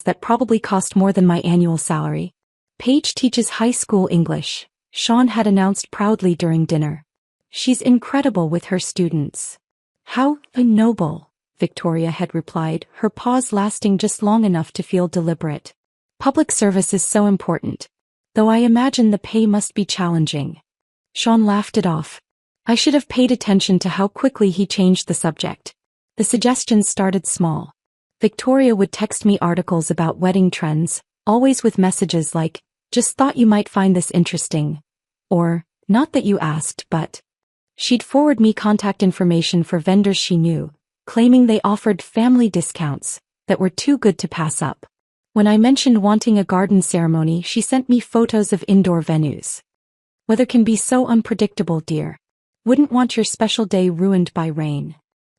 that probably cost more than my annual salary. Paige teaches high school English, Sean had announced proudly during dinner. She's incredible with her students. How noble, Victoria had replied, her pause lasting just long enough to feel deliberate. Public service is so important. Though I imagine the pay must be challenging. Sean laughed it off. I should have paid attention to how quickly he changed the subject. The suggestions started small. Victoria would text me articles about wedding trends, always with messages like, "Just thought you might find this interesting," or, "Not that you asked, but..." She'd forward me contact information for vendors she knew, claiming they offered family discounts that were too good to pass up. When I mentioned wanting a garden ceremony, she sent me photos of indoor venues. Weather can be so unpredictable, dear. Wouldn't want your special day ruined by rain.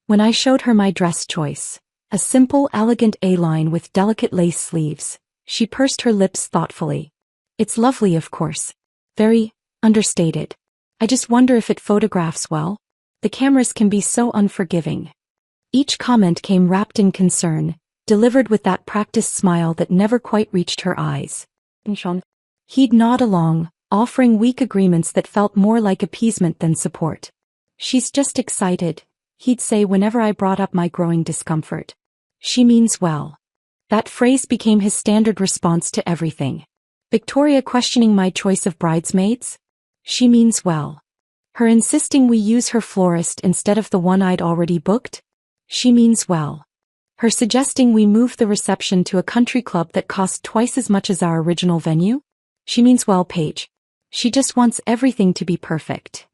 When I showed her my dress choice, a simple, elegant A-line with delicate lace sleeves, she pursed her lips thoughtfully. It's lovely, of course. Very understated. I just wonder if it photographs well. The cameras can be so unforgiving. Each comment came wrapped in concern, delivered with that practiced smile that never quite reached her eyes. He'd nod along, offering weak agreements that felt more like appeasement than support. She's just excited, he'd say whenever I brought up my growing discomfort. She means well. That phrase became his standard response to everything. Victoria questioning my choice of bridesmaids? She means well. Her insisting we use her florist instead of the one I'd already booked? She means well. Her suggesting we move the reception to a country club that cost twice as much as our original venue? She means well, Paige. She just wants everything to be perfect.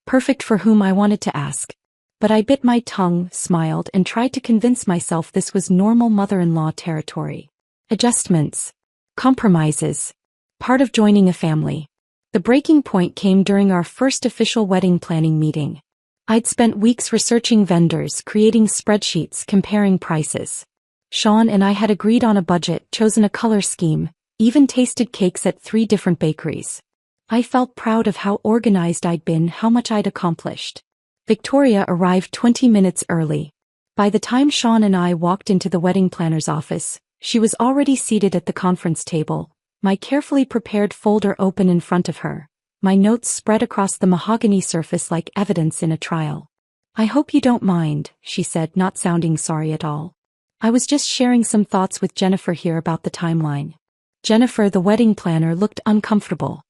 Perfect for whom, I wanted to ask. But I bit my tongue, smiled, and tried to convince myself this was normal mother-in-law territory. Adjustments. Compromises. Part of joining a family. The breaking point came during our first official wedding planning meeting. I'd spent weeks researching vendors, creating spreadsheets, comparing prices. Sean and I had agreed on a budget, chosen a color scheme, even tasted cakes at 3 different bakeries. I felt proud of how organized I'd been, how much I'd accomplished. Victoria arrived 20 minutes early. By the time Sean and I walked into the wedding planner's office, she was already seated at the conference table, my carefully prepared folder open in front of her, my notes spread across the mahogany surface like evidence in a trial. "I hope you don't mind," she said, not sounding sorry at all. "I was just sharing some thoughts with Jennifer here about the timeline." Jennifer, the wedding planner, looked uncomfortable.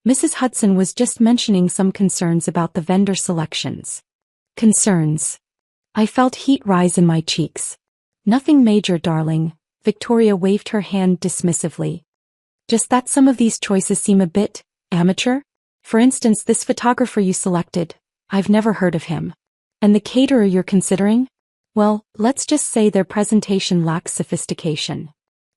Mrs. Hudson was just mentioning some concerns about the vendor selections. Concerns. I felt heat rise in my cheeks. "Nothing major, darling," Victoria waved her hand dismissively. "Just that some of these choices seem a bit amateur. For instance, this photographer you selected, I've never heard of him. And the caterer you're considering? Well, let's just say their presentation lacks sophistication."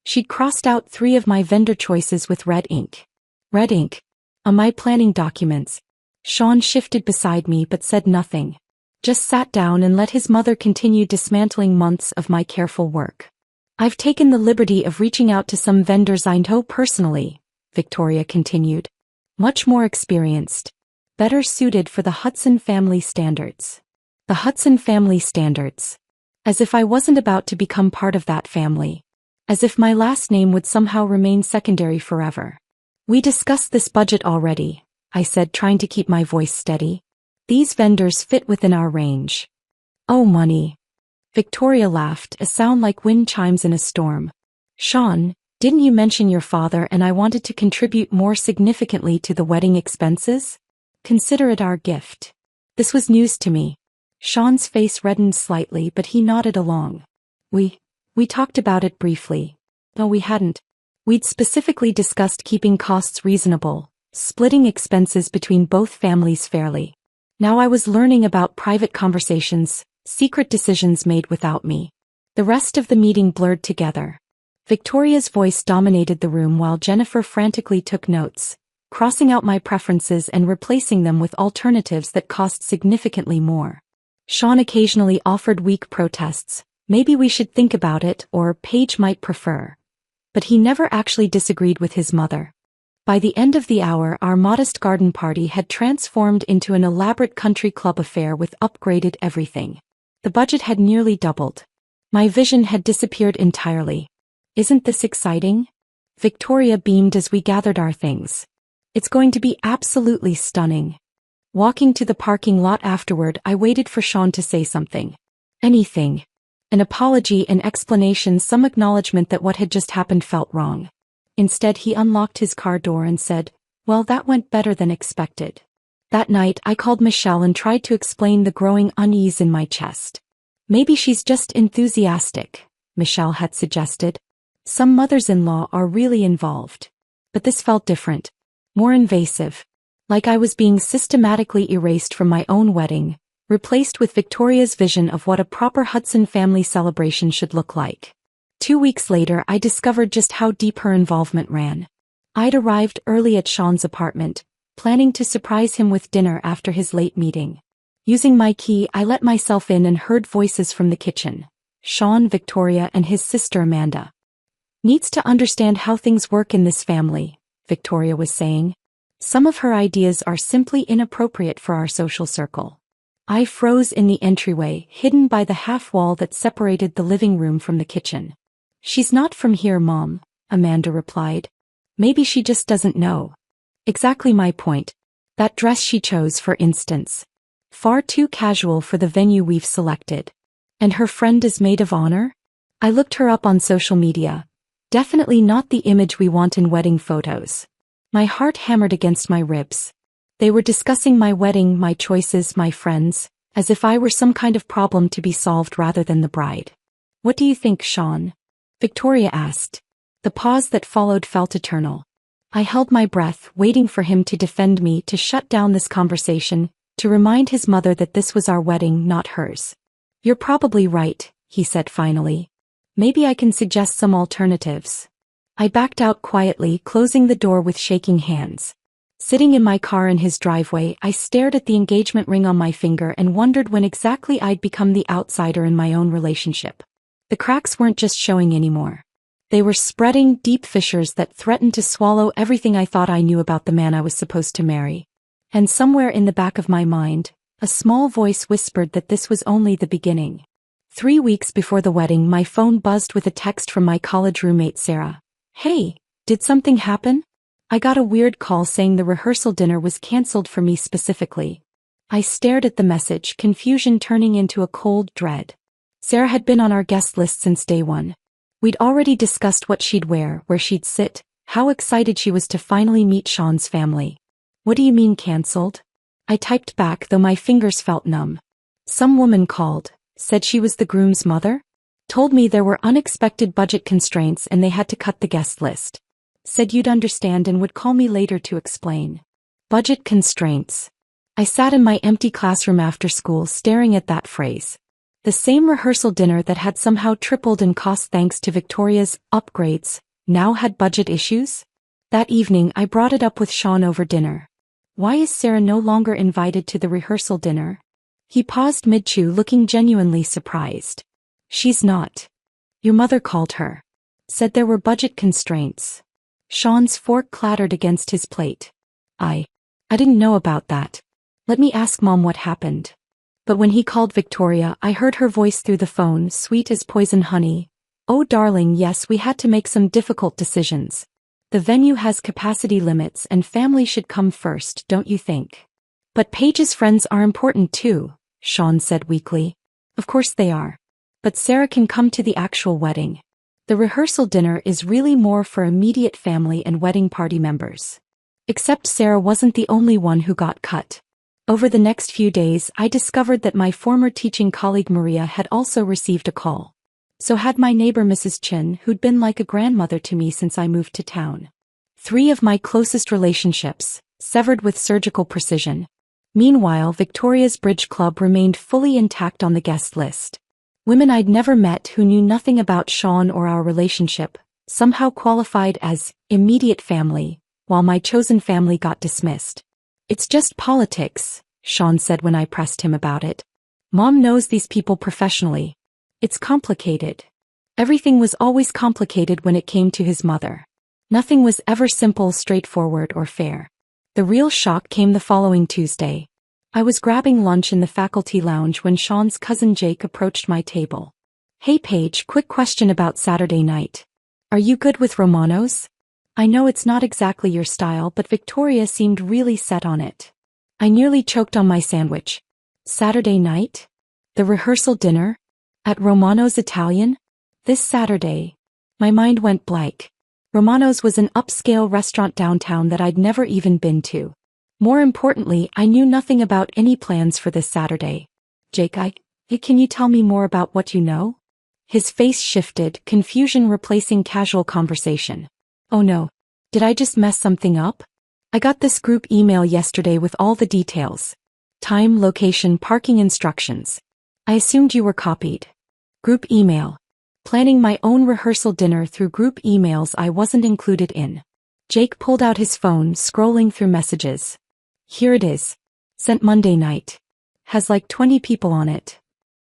She'd crossed out 3 of my vendor choices with red ink. Red ink. On my planning documents. Sean shifted beside me but said nothing. Just sat down and let his mother continue dismantling months of my careful work. "I've taken the liberty of reaching out to some vendors I know personally," Victoria continued. "Much more experienced. Better suited for the Hudson family standards." The Hudson family standards. As if I wasn't about to become part of that family. As if my last name would somehow remain secondary forever. "We discussed this budget already," I said, trying to keep my voice steady. "These vendors fit within our range." "Oh, money." Victoria laughed, a sound like wind chimes in a storm. "Sean, didn't you mention your father and I wanted to contribute more significantly to the wedding expenses? Consider it our gift." This was news to me. Sean's face reddened slightly, but he nodded along. We talked about it briefly. No, we hadn't. We'd specifically discussed keeping costs reasonable, splitting expenses between both families fairly. Now I was learning about private conversations, secret decisions made without me. The rest of the meeting blurred together. Victoria's voice dominated the room while Jennifer frantically took notes, crossing out my preferences and replacing them with alternatives that cost significantly more. Sean occasionally offered weak protests. "Maybe we should think about it," or "Paige might prefer." But he never actually disagreed with his mother. By the end of the hour, our modest garden party had transformed into an elaborate country club affair with upgraded everything. The budget had nearly doubled. My vision had disappeared entirely. Isn't this exciting? Victoria beamed as we gathered our things. It's going to be absolutely stunning. Walking to the parking lot afterward, I waited for Sean to say something. Anything. An apology, an explanation, some acknowledgement that what had just happened felt wrong. Instead, he unlocked his car door and said, "Well, that went better than expected." That night, I called Michelle and tried to explain the growing unease in my chest. Maybe she's just enthusiastic, Michelle had suggested. Some mothers-in-law are really involved. But this felt different. More invasive. Like I was being systematically erased from my own wedding, replaced with Victoria's vision of what a proper Hudson family celebration should look like. 2 weeks later, I discovered just how deep her involvement ran. I'd arrived early at Sean's apartment, planning to surprise him with dinner after his late meeting. Using my key, I let myself in and heard voices from the kitchen. Sean, Victoria, and his sister Amanda. "Needs to understand how things work in this family," Victoria was saying. "Some of her ideas are simply inappropriate for our social circle." I froze in the entryway, hidden by the half-wall that separated the living room from the kitchen. "She's not from here, Mom," Amanda replied. "Maybe she just doesn't know." Exactly my point. That dress she chose, for instance. Far too casual for the venue we've selected. And her friend is maid of honor? I looked her up on social media. Definitely not the image we want in wedding photos. My heart hammered against my ribs. They were discussing my wedding, my choices, my friends, as if I were some kind of problem to be solved rather than the bride. "What do you think, Sean?" Victoria asked. The pause that followed felt eternal. I held my breath, waiting for him to defend me, to shut down this conversation, to remind his mother that this was our wedding, not hers. "You're probably right," he said finally. "Maybe I can suggest some alternatives." I backed out quietly, closing the door with shaking hands. Sitting in my car in his driveway, I stared at the engagement ring on my finger and wondered when exactly I'd become the outsider in my own relationship. The cracks weren't just showing anymore. They were spreading, deep fissures that threatened to swallow everything I thought I knew about the man I was supposed to marry. And somewhere in the back of my mind, a small voice whispered that this was only the beginning. 3 weeks before the wedding, my phone buzzed with a text from my college roommate Sarah. "Hey, did something happen?" I got a weird call saying the rehearsal dinner was cancelled for me specifically. I stared at the message, confusion turning into a cold dread. Sarah had been on our guest list since day one. We'd already discussed what she'd wear, where she'd sit, how excited she was to finally meet Sean's family. "What do you mean cancelled?" I typed back, though my fingers felt numb. "Some woman called, said she was the groom's mother, told me there were unexpected budget constraints and they had to cut the guest list. Said you'd understand and would call me later to explain." Budget constraints. I sat in my empty classroom after school staring at that phrase. The same rehearsal dinner that had somehow tripled in cost thanks to Victoria's upgrades, now had budget issues? That evening I brought it up with Sean over dinner. "Why is Sarah no longer invited to the rehearsal dinner?" He paused mid-chew, looking genuinely surprised. "She's not. Your mother called her. Said there were budget constraints." Sean's fork clattered against his plate. I didn't know about that. Let me ask Mom what happened." But when he called Victoria, I heard her voice through the phone, sweet as poison honey. "Oh darling, yes, we had to make some difficult decisions. The venue has capacity limits and family should come first, don't you think?" "But Paige's friends are important too," Sean said weakly. "Of course they are. But Sarah can come to the actual wedding. The rehearsal dinner is really more for immediate family and wedding party members." Except Sarah wasn't the only one who got cut. Over the next few days, I discovered that my former teaching colleague Maria had also received a call. So had my neighbor Mrs. Chin, who'd been like a grandmother to me since I moved to town. 3 of my closest relationships, severed with surgical precision. Meanwhile, Victoria's Bridge Club remained fully intact on the guest list. Women I'd never met who knew nothing about Sean or our relationship, somehow qualified as immediate family, while my chosen family got dismissed. "It's just politics," Sean said when I pressed him about it. "Mom knows these people professionally. It's complicated." Everything was always complicated when it came to his mother. Nothing was ever simple, straightforward, or fair. The real shock came the following Tuesday. I was grabbing lunch in the faculty lounge when Sean's cousin Jake approached my table. "Hey Paige, quick question about Saturday night. Are you good with Romanos? I know it's not exactly your style, but Victoria seemed really set on it. I nearly choked on my sandwich. Saturday night? The rehearsal dinner? At Romano's Italian? This Saturday. My mind went blank. Romano's was an upscale restaurant downtown that I'd never even been to. More importantly, I knew nothing about any plans for this Saturday. Jake, can you tell me more about what you know? His face shifted, confusion replacing casual conversation. Oh no. Did I just mess something up? I got this group email yesterday with all the details. Time, location, parking instructions. I assumed you were copied. Group email. Planning my own rehearsal dinner through group emails I wasn't included in. Jake pulled out his phone, scrolling through messages. Here it is. Sent Monday night. Has like 20 people on it.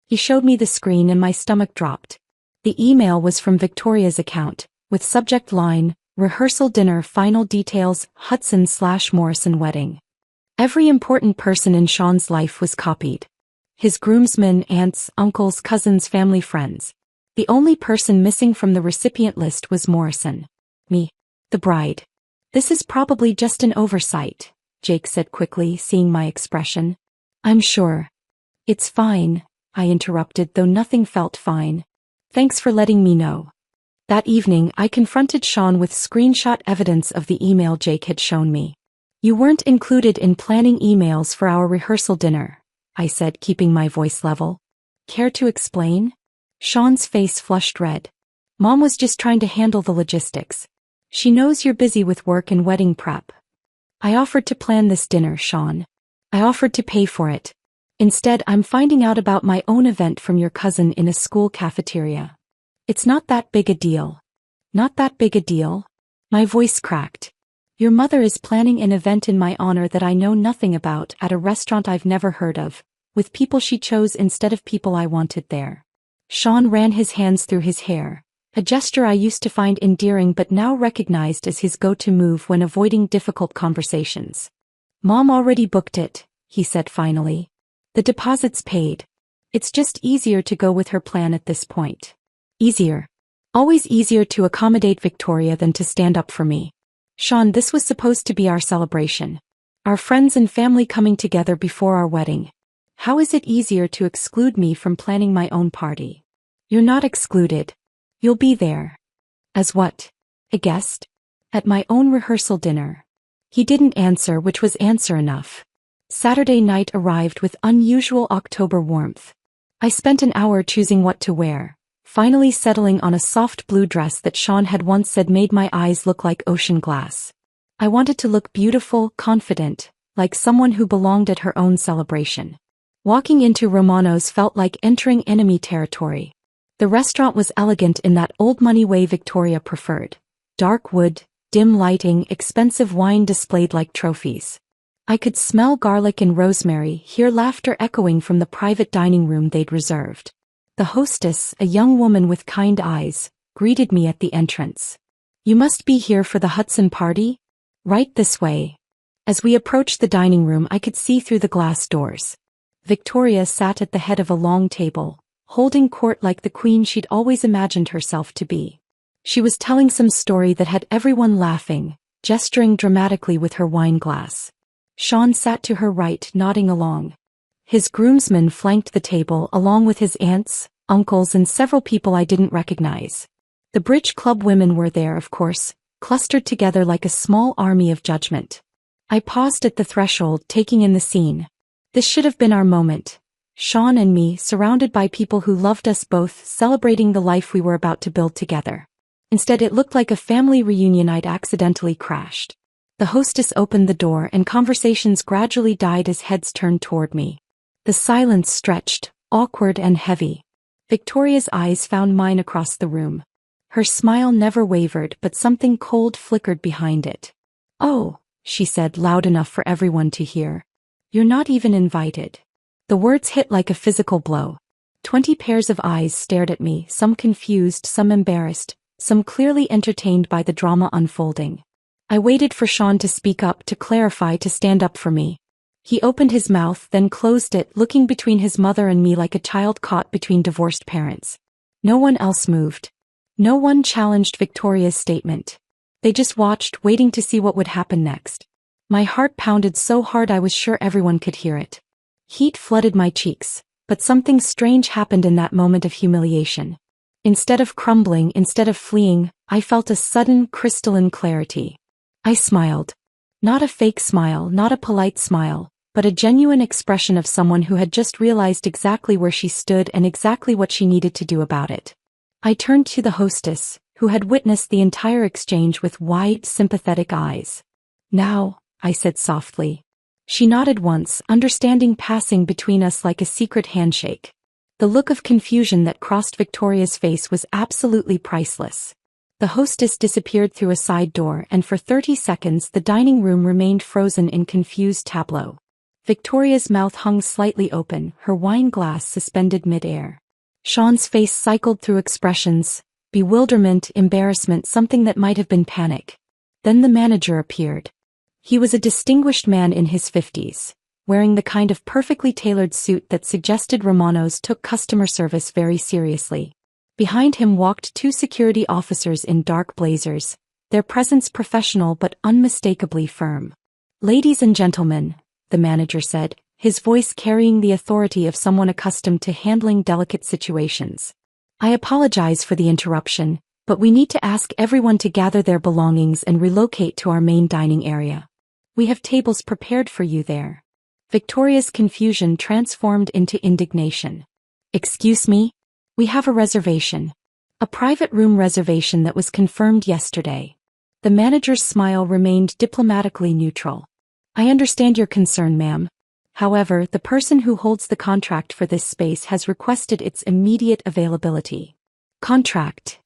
He showed me the screen and my stomach dropped. The email was from Victoria's account, with subject line, Rehearsal dinner final details, Hudson/Morrison wedding. Every important person in Sean's life was copied. His groomsmen, aunts, uncles, cousins, family, friends. The only person missing from the recipient list was Morrison. Me. The bride. This is probably just an oversight, Jake said quickly, seeing my expression. I'm sure. It's fine, I interrupted, though nothing felt fine. Thanks for letting me know. That evening, I confronted Sean with screenshot evidence of the email Jake had shown me. You weren't included in planning emails for our rehearsal dinner, I said, keeping my voice level. Care to explain? Sean's face flushed red. Mom was just trying to handle the logistics. She knows you're busy with work and wedding prep. I offered to plan this dinner, Sean. I offered to pay for it. Instead, I'm finding out about my own event from your cousin in a school cafeteria. It's not that big a deal. Not that big a deal? My voice cracked. Your mother is planning an event in my honor that I know nothing about at a restaurant I've never heard of, with people she chose instead of people I wanted there. Sean ran his hands through his hair, a gesture I used to find endearing but now recognized as his go-to move when avoiding difficult conversations. Mom already booked it, he said finally. The deposit's paid. It's just easier to go with her plan at this point. Easier. Always easier to accommodate Victoria than to stand up for me. Sean, this was supposed to be our celebration. Our friends and family coming together before our wedding. How is it easier to exclude me from planning my own party? You're not excluded. You'll be there. As what? A guest? At my own rehearsal dinner. He didn't answer, which was answer enough. Saturday night arrived with unusual October warmth. I spent an hour choosing what to wear, finally settling on a soft blue dress that Sean had once said made my eyes look like ocean glass. I wanted to look beautiful, confident, like someone who belonged at her own celebration. Walking into Romano's felt like entering enemy territory. The restaurant was elegant in that old-money way Victoria preferred. Dark wood, dim lighting, expensive wine displayed like trophies. I could smell garlic and rosemary, hear laughter echoing from the private dining room they'd reserved. The hostess, a young woman with kind eyes, greeted me at the entrance. You must be here for the Hudson party? Right this way. As we approached the dining room, I could see through the glass doors. Victoria sat at the head of a long table, holding court like the queen she'd always imagined herself to be. She was telling some story that had everyone laughing, gesturing dramatically with her wine glass. Sean sat to her right, nodding along. His groomsmen flanked the table along with his aunts, uncles, and several people I didn't recognize. The bridge club women were there, of course, clustered together like a small army of judgment. I paused at the threshold, taking in the scene. This should have been our moment. Sean and me, surrounded by people who loved us both, celebrating the life we were about to build together. Instead, it looked like a family reunion I'd accidentally crashed. The hostess opened the door and conversations gradually died as heads turned toward me. The silence stretched, awkward and heavy. Victoria's eyes found mine across the room. Her smile never wavered, but something cold flickered behind it. Oh, she said loud enough for everyone to hear. You're not even invited. The words hit like a physical blow. 20 pairs of eyes stared at me, some confused, some embarrassed, some clearly entertained by the drama unfolding. I waited for Sean to speak up, to clarify, to stand up for me. He opened his mouth, then closed it, looking between his mother and me like a child caught between divorced parents. No one else moved. No one challenged Victoria's statement. They just watched, waiting to see what would happen next. My heart pounded so hard I was sure everyone could hear it. Heat flooded my cheeks, but something strange happened in that moment of humiliation. Instead of crumbling, instead of fleeing, I felt a sudden, crystalline clarity. I smiled. Not a fake smile, not a polite smile, but a genuine expression of someone who had just realized exactly where she stood and exactly what she needed to do about it. I turned to the hostess, who had witnessed the entire exchange with wide, sympathetic eyes. "Now," I said softly. She nodded once, understanding passing between us like a secret handshake. The look of confusion that crossed Victoria's face was absolutely priceless. The hostess disappeared through a side door, and for 30 seconds the dining room remained frozen in confused tableau. Victoria's mouth hung slightly open, her wine glass suspended mid-air. Sean's face cycled through expressions: bewilderment, embarrassment, something that might have been panic. Then the manager appeared. He was a distinguished man in his 50s, wearing the kind of perfectly tailored suit that suggested Romanos took customer service very seriously. Behind him walked two security officers in dark blazers, their presence professional but unmistakably firm. "Ladies and gentlemen," the manager said, his voice carrying the authority of someone accustomed to handling delicate situations. "I apologize for the interruption, but we need to ask everyone to gather their belongings and relocate to our main dining area. We have tables prepared for you there." Victoria's confusion transformed into indignation. "Excuse me? We have a reservation. A private room reservation that was confirmed yesterday." The manager's smile remained diplomatically neutral. "I understand your concern, ma'am. However, the person who holds the contract for this space has requested its immediate availability." "Contract?"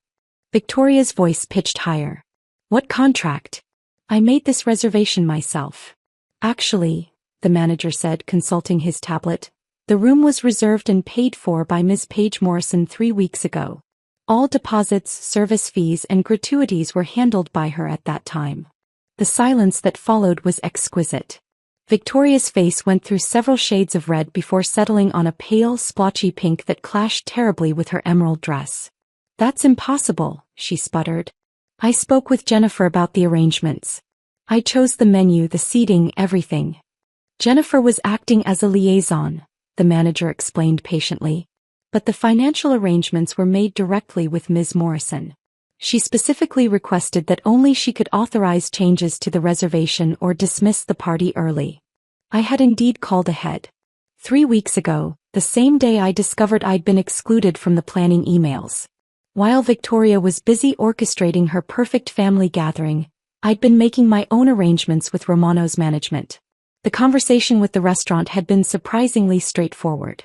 Victoria's voice pitched higher. "What contract? I made this reservation myself." "Actually," the manager said, consulting his tablet, "the room was reserved and paid for by Ms. Paige Morrison 3 weeks ago. All deposits, service fees, and gratuities were handled by her at that time." The silence that followed was exquisite. Victoria's face went through several shades of red before settling on a pale, splotchy pink that clashed terribly with her emerald dress. "That's impossible," she sputtered. "I spoke with Jennifer about the arrangements. I chose the menu, the seating, everything." "Jennifer was acting as a liaison," the manager explained patiently. "But the financial arrangements were made directly with Ms. Morrison. She specifically requested that only she could authorize changes to the reservation or dismiss the party early." I had indeed called ahead. 3 weeks ago, the same day I discovered I'd been excluded from the planning emails. While Victoria was busy orchestrating her perfect family gathering, I'd been making my own arrangements with Romano's management. The conversation with the restaurant had been surprisingly straightforward.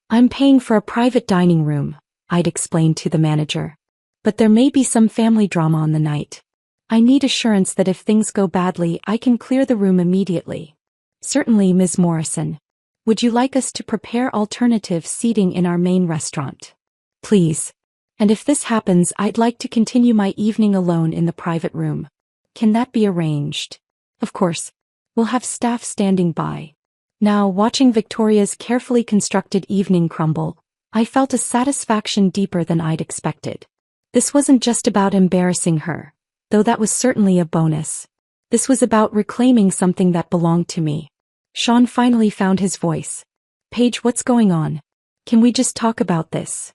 "I'm paying for a private dining room," I'd explained to the manager. "But there may be some family drama on the night. I need assurance that if things go badly, I can clear the room immediately." "Certainly, Ms. Morrison. Would you like us to prepare alternative seating in our main restaurant?" "Please. And if this happens, I'd like to continue my evening alone in the private room. Can that be arranged?" "Of course. We'll have staff standing by." Now, watching Victoria's carefully constructed evening crumble, I felt a satisfaction deeper than I'd expected. This wasn't just about embarrassing her, though that was certainly a bonus. This was about reclaiming something that belonged to me. Sean finally found his voice. "Paige, what's going on? Can we just talk about this?"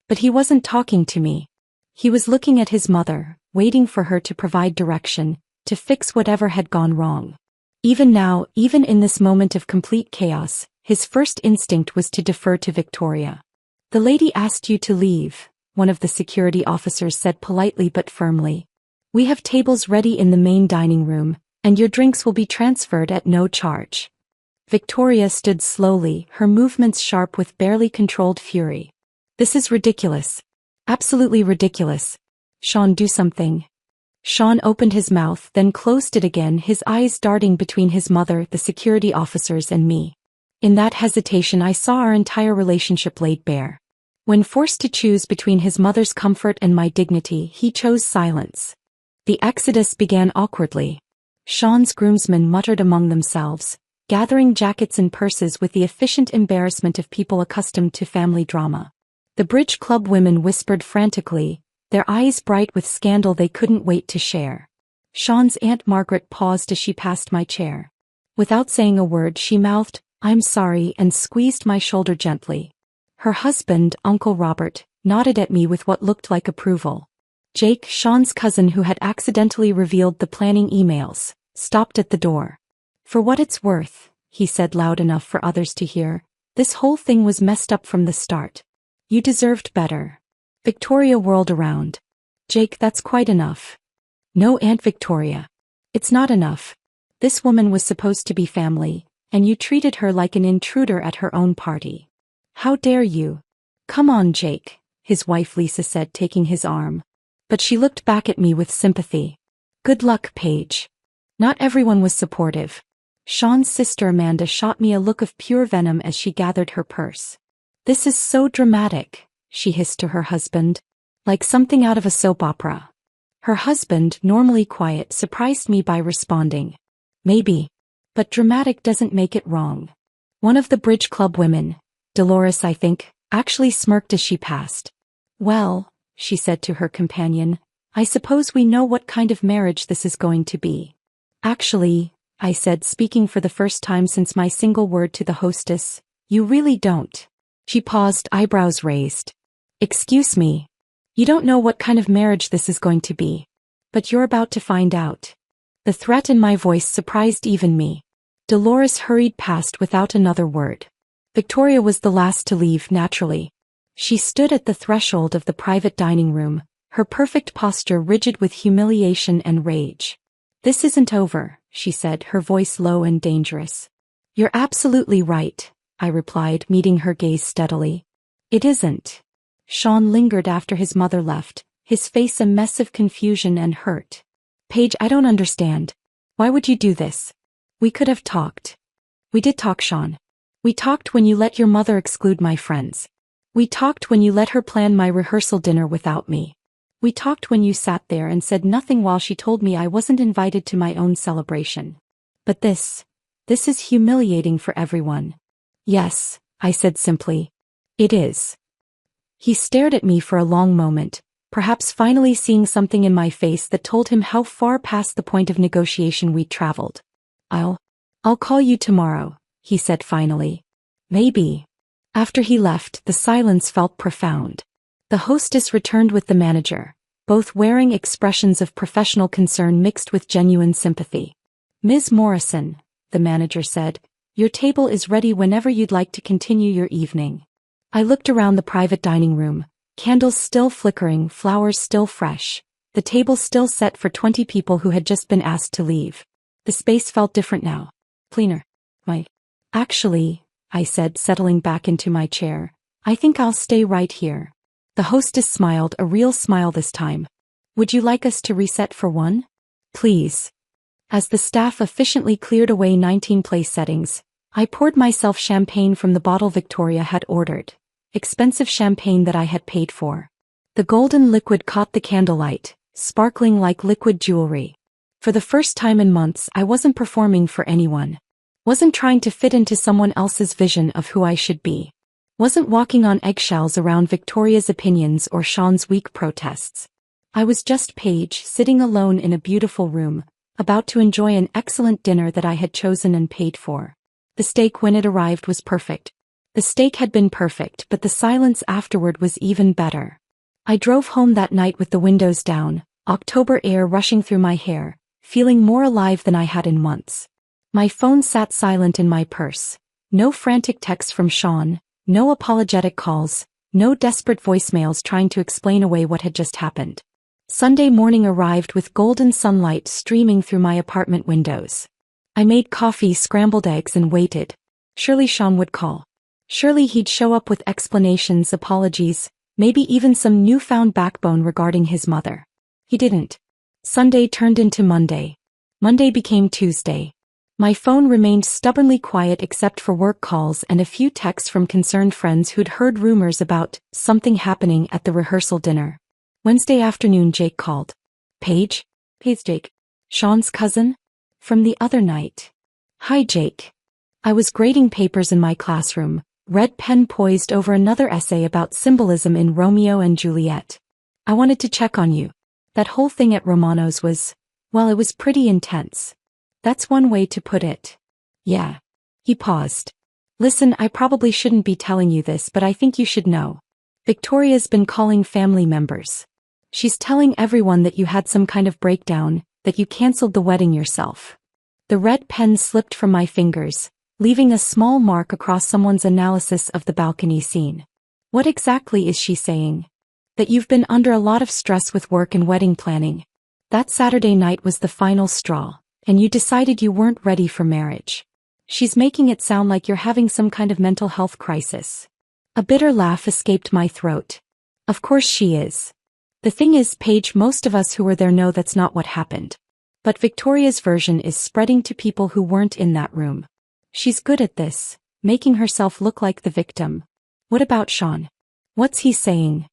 But he wasn't talking to me. He was looking at his mother, waiting for her to provide direction, to fix whatever had gone wrong. Even now, even in this moment of complete chaos, his first instinct was to defer to Victoria. "The lady asked you to leave," one of the security officers said politely but firmly. "We have tables ready in the main dining room, and your drinks will be transferred at no charge." Victoria stood slowly, her movements sharp with barely controlled fury. "This is ridiculous. Absolutely ridiculous. Sean, do something." Sean opened his mouth, then closed it again, his eyes darting between his mother, the security officers, and me. In that hesitation I saw our entire relationship laid bare. When forced to choose between his mother's comfort and my dignity, he chose silence. The exodus began awkwardly. Sean's groomsmen muttered among themselves, gathering jackets and purses with the efficient embarrassment of people accustomed to family drama. The bridge club women whispered frantically, their eyes bright with scandal they couldn't wait to share. Sean's Aunt Margaret paused as she passed my chair. Without saying a word, she mouthed, "I'm sorry," and squeezed my shoulder gently. Her husband, Uncle Robert, nodded at me with what looked like approval. Jake, Sean's cousin who had accidentally revealed the planning emails, stopped at the door. "For what it's worth," he said loud enough for others to hear, "this whole thing was messed up from the start. You deserved better." Victoria whirled around. "Jake, that's quite enough." "No, Aunt Victoria. It's not enough. This woman was supposed to be family, and you treated her like an intruder at her own party. How dare you?" "Come on, Jake," his wife Lisa said, taking his arm. But she looked back at me with sympathy. "Good luck, Paige." Not everyone was supportive. Sean's sister Amanda shot me a look of pure venom as she gathered her purse. "This is so dramatic," she hissed to her husband. "Like something out of a soap opera." Her husband, normally quiet, surprised me by responding, "Maybe. But dramatic doesn't make it wrong." One of the bridge club women, Dolores I think, actually smirked as she passed. "Well," she said to her companion, "I suppose we know what kind of marriage this is going to be." "Actually," I said, speaking for the first time since my single word to the hostess, "you really don't." She paused, eyebrows raised. "Excuse me. You don't know what kind of marriage this is going to be. But you're about to find out." The threat in my voice surprised even me. Dolores hurried past without another word. Victoria was the last to leave, naturally. She stood at the threshold of the private dining room, her perfect posture rigid with humiliation and rage. "This isn't over," she said, her voice low and dangerous. "You're absolutely right," I replied, meeting her gaze steadily. "It isn't." Sean lingered after his mother left, his face a mess of confusion and hurt. "Paige, I don't understand. Why would you do this? We could have talked." "We did talk, Sean. We talked when you let your mother exclude my friends. We talked when you let her plan my rehearsal dinner without me. We talked when you sat there and said nothing while she told me I wasn't invited to my own celebration. But this is humiliating for everyone." "Yes," I said simply. "It is." He stared at me for a long moment, perhaps finally seeing something in my face that told him how far past the point of negotiation we'd traveled. I'll call you tomorrow," he said finally. "Maybe." After he left, the silence felt profound. The hostess returned with the manager, both wearing expressions of professional concern mixed with genuine sympathy. "Ms. Morrison," the manager said, "your table is ready whenever you'd like to continue your evening." I looked around the private dining room, candles still flickering, flowers still fresh, the table still set for 20 people who had just been asked to leave. The space felt different now. Cleaner. Actually, I said, settling back into my chair, "I think I'll stay right here." The hostess smiled, a real smile this time. "Would you like us to reset for one?" "Please." As the staff efficiently cleared away 19 place settings, I poured myself champagne from the bottle Victoria had ordered. Expensive champagne that I had paid for. The golden liquid caught the candlelight, sparkling like liquid jewelry. For the first time in months, I wasn't performing for anyone. Wasn't trying to fit into someone else's vision of who I should be. Wasn't walking on eggshells around Victoria's opinions or Sean's weak protests. I was just Paige, sitting alone in a beautiful room, about to enjoy an excellent dinner that I had chosen and paid for. The steak when it arrived was perfect. The steak had been perfect, but the silence afterward was even better. I drove home that night with the windows down, October air rushing through my hair, feeling more alive than I had in months. My phone sat silent in my purse. No frantic texts from Sean, no apologetic calls, no desperate voicemails trying to explain away what had just happened. Sunday morning arrived with golden sunlight streaming through my apartment windows. I made coffee, scrambled eggs, and waited. Surely Sean would call. Surely he'd show up with explanations, apologies, maybe even some newfound backbone regarding his mother. He didn't. Sunday turned into Monday. Monday became Tuesday. My phone remained stubbornly quiet except for work calls and a few texts from concerned friends who'd heard rumors about something happening at the rehearsal dinner. Wednesday afternoon, Jake called. "Paige?" "Paige, Jake. Sean's cousin?" "From the other night." "Hi, Jake." I was grading papers in my classroom, red pen poised over another essay about symbolism in Romeo and Juliet. I wanted to check on you. That whole thing at Romano's was, well, it was pretty intense. That's one way to put it. Yeah. He paused. Listen, I probably shouldn't be telling you this, but I think you should know. Victoria's been calling family members. She's telling everyone that you had some kind of breakdown, that you canceled the wedding yourself. The red pen slipped from my fingers, leaving a small mark across someone's analysis of the balcony scene. What exactly is she saying? That you've been under a lot of stress with work and wedding planning. That Saturday night was the final straw, and you decided you weren't ready for marriage. She's making it sound like you're having some kind of mental health crisis. A bitter laugh escaped my throat. Of course she is. The thing is, Paige, most of us who were there know that's not what happened. But Victoria's version is spreading to people who weren't in that room. She's good at this, making herself look like the victim. What about Sean? What's he saying?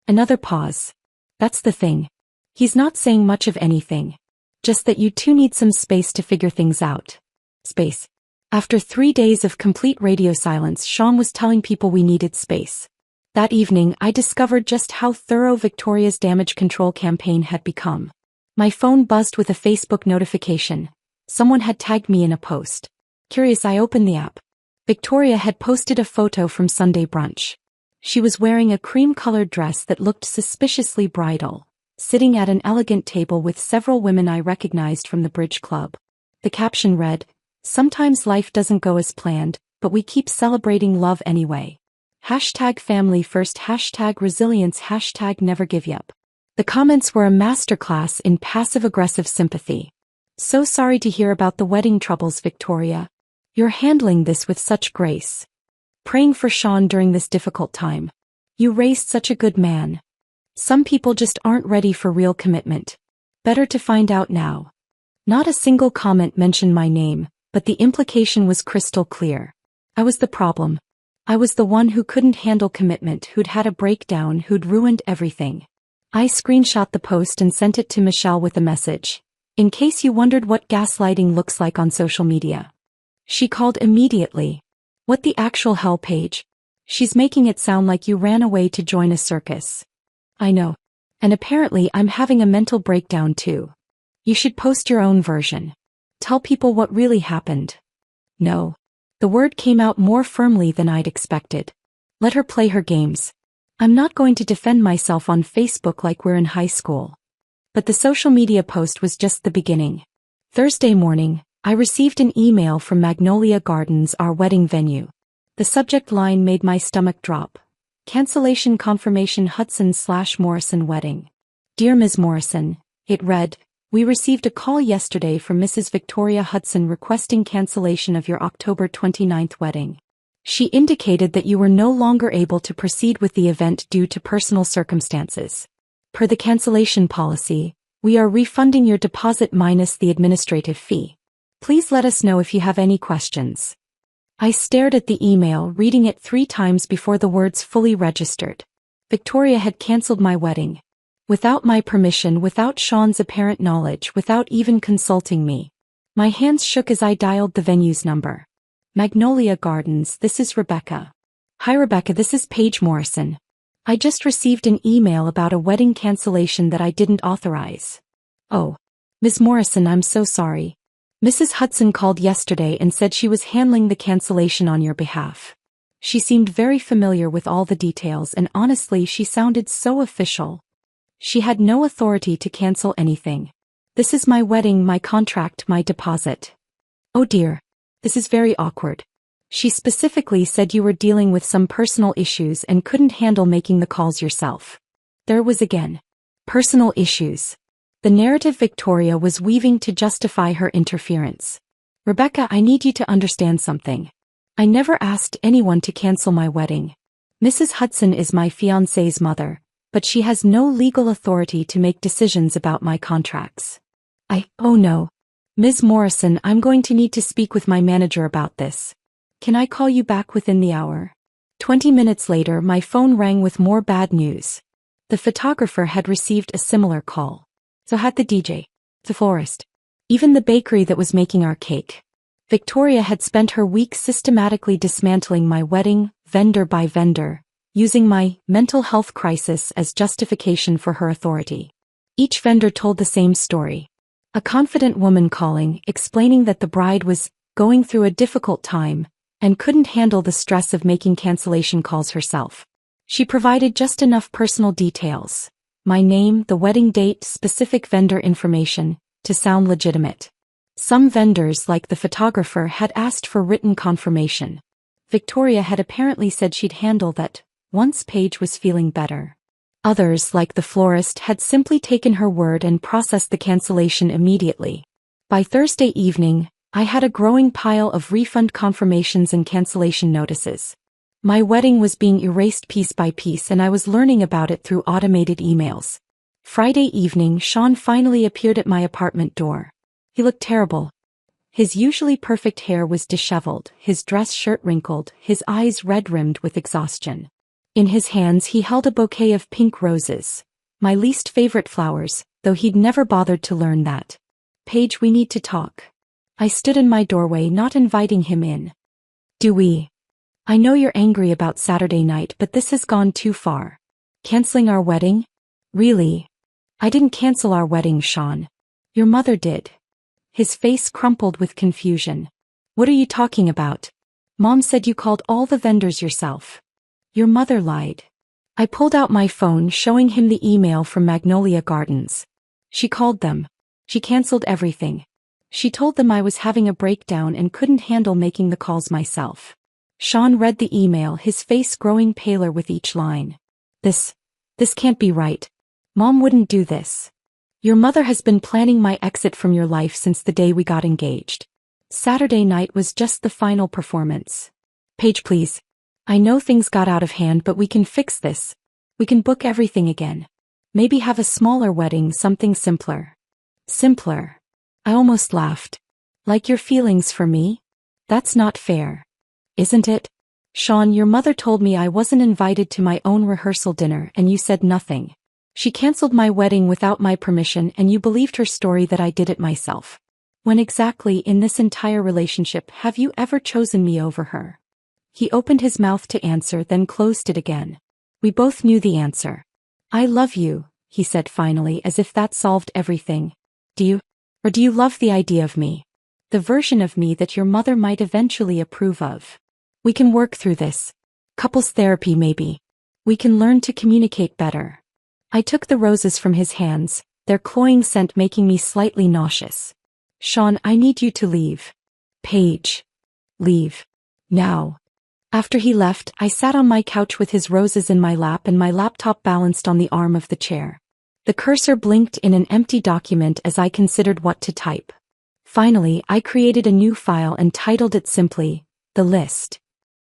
Another pause. That's the thing. He's not saying much of anything. Just that you two need some space to figure things out. Space. After 3 days of complete radio silence, Sean was telling people we needed space. That evening, I discovered just how thorough Victoria's damage control campaign had become. My phone buzzed with a Facebook notification. Someone had tagged me in a post. Curious, I opened the app. Victoria had posted a photo from Sunday brunch. She was wearing a cream-colored dress that looked suspiciously bridal, sitting at an elegant table with several women I recognized from the Bridge Club. The caption read, "Sometimes life doesn't go as planned, but we keep celebrating love anyway. #family first, #resilience, #never give up." The comments were a masterclass in passive-aggressive sympathy. So sorry to hear about the wedding troubles, Victoria. You're handling this with such grace. Praying for Sean during this difficult time. You raised such a good man. Some people just aren't ready for real commitment. Better to find out now. Not a single comment mentioned my name, but the implication was crystal clear. I was the problem. I was the one who couldn't handle commitment, who'd had a breakdown, who'd ruined everything. I screenshot the post and sent it to Michelle with a message. In case you wondered what gaslighting looks like on social media. She called immediately. What the actual hell, Paige? She's making it sound like you ran away to join a circus. I know. And apparently I'm having a mental breakdown too. You should post your own version. Tell people what really happened. No. The word came out more firmly than I'd expected. Let her play her games. I'm not going to defend myself on Facebook like we're in high school. But the social media post was just the beginning. Thursday morning, I received an email from Magnolia Gardens, our wedding venue. The subject line made my stomach drop. Cancellation confirmation, Hudson/Morrison wedding. Dear Ms. Morrison, it read, we received a call yesterday from Mrs. Victoria Hudson requesting cancellation of your October 29th wedding. She indicated that you were no longer able to proceed with the event due to personal circumstances. Per the cancellation policy, we are refunding your deposit minus the administrative fee. Please let us know if you have any questions. I stared at the email, reading it 3 times before the words fully registered. Victoria had cancelled my wedding. Without my permission, without Sean's apparent knowledge, without even consulting me. My hands shook as I dialed the venue's number. Magnolia Gardens, this is Rebecca. Hi Rebecca, this is Paige Morrison. I just received an email about a wedding cancellation that I didn't authorize. Oh. Ms. Morrison, I'm so sorry. Mrs. Hudson called yesterday and said she was handling the cancellation on your behalf. She seemed very familiar with all the details, and honestly she sounded so official. She had no authority to cancel anything. This is my wedding, my contract, my deposit. Oh dear. This is very awkward. She specifically said you were dealing with some personal issues and couldn't handle making the calls yourself. There was again. Personal issues. The narrative Victoria was weaving to justify her interference. Rebecca, I need you to understand something. I never asked anyone to cancel my wedding. Mrs. Hudson is my fiancé's mother, but she has no legal authority to make decisions about my contracts. Oh no. Ms. Morrison, I'm going to need to speak with my manager about this. Can I call you back within the hour? 20 minutes later, my phone rang with more bad news. The photographer had received a similar call. So had the DJ, the florist, even the bakery that was making our cake. Victoria had spent her week systematically dismantling my wedding, vendor by vendor, using my mental health crisis as justification for her authority. Each vendor told the same story. A confident woman calling, explaining that the bride was going through a difficult time and couldn't handle the stress of making cancellation calls herself. She provided just enough personal details, my name, the wedding date, specific vendor information, to sound legitimate. Some vendors, like the photographer, had asked for written confirmation. Victoria had apparently said she'd handle that once Paige was feeling better. Others, like the florist, had simply taken her word and processed the cancellation immediately. By Thursday evening, I had a growing pile of refund confirmations and cancellation notices. My wedding was being erased piece by piece, and I was learning about it through automated emails. Friday evening, Sean finally appeared at my apartment door. He looked terrible. His usually perfect hair was disheveled, his dress shirt wrinkled, his eyes red-rimmed with exhaustion. In his hands he held a bouquet of pink roses, my least favorite flowers, though he'd never bothered to learn that. "Paige, we need to talk." I stood in my doorway, not inviting him in. "Do we? I know you're angry about Saturday night, but this has gone too far. Canceling our wedding? Really?" "I didn't cancel our wedding, Sean. Your mother did." His face crumpled with confusion. "What are you talking about? Mom said you called all the vendors yourself." "Your mother lied." I pulled out my phone, showing him the email from Magnolia Gardens. "She called them. She canceled everything. She told them I was having a breakdown and couldn't handle making the calls myself." Sean read the email, his face growing paler with each line. This can't be right. Mom wouldn't do this. Your mother has been planning my exit from your life since the day we got engaged. Saturday night was just the final performance. Paige, please. I know things got out of hand, but we can fix this. We can book everything again. Maybe have a smaller wedding, something simpler." "Simpler?" I almost laughed. "Like your feelings for me? That's not fair. Isn't it? Sean, your mother told me I wasn't invited to my own rehearsal dinner and you said nothing. She canceled my wedding without my permission and you believed her story that I did it myself. When exactly in this entire relationship have you ever chosen me over her?" He opened his mouth to answer, then closed it again. We both knew the answer. "I love you," he said finally, as if that solved everything. "Do you? Or do you love the idea of me? The version of me that your mother might eventually approve of? We can work through this. Couples therapy maybe. We can learn to communicate better." I took the roses from his hands, their cloying scent making me slightly nauseous. "Sean, I need you to leave." "Paige. Leave. Now." After he left, I sat on my couch with his roses in my lap and my laptop balanced on the arm of the chair. The cursor blinked in an empty document as I considered what to type. Finally, I created a new file and titled it simply, "The List."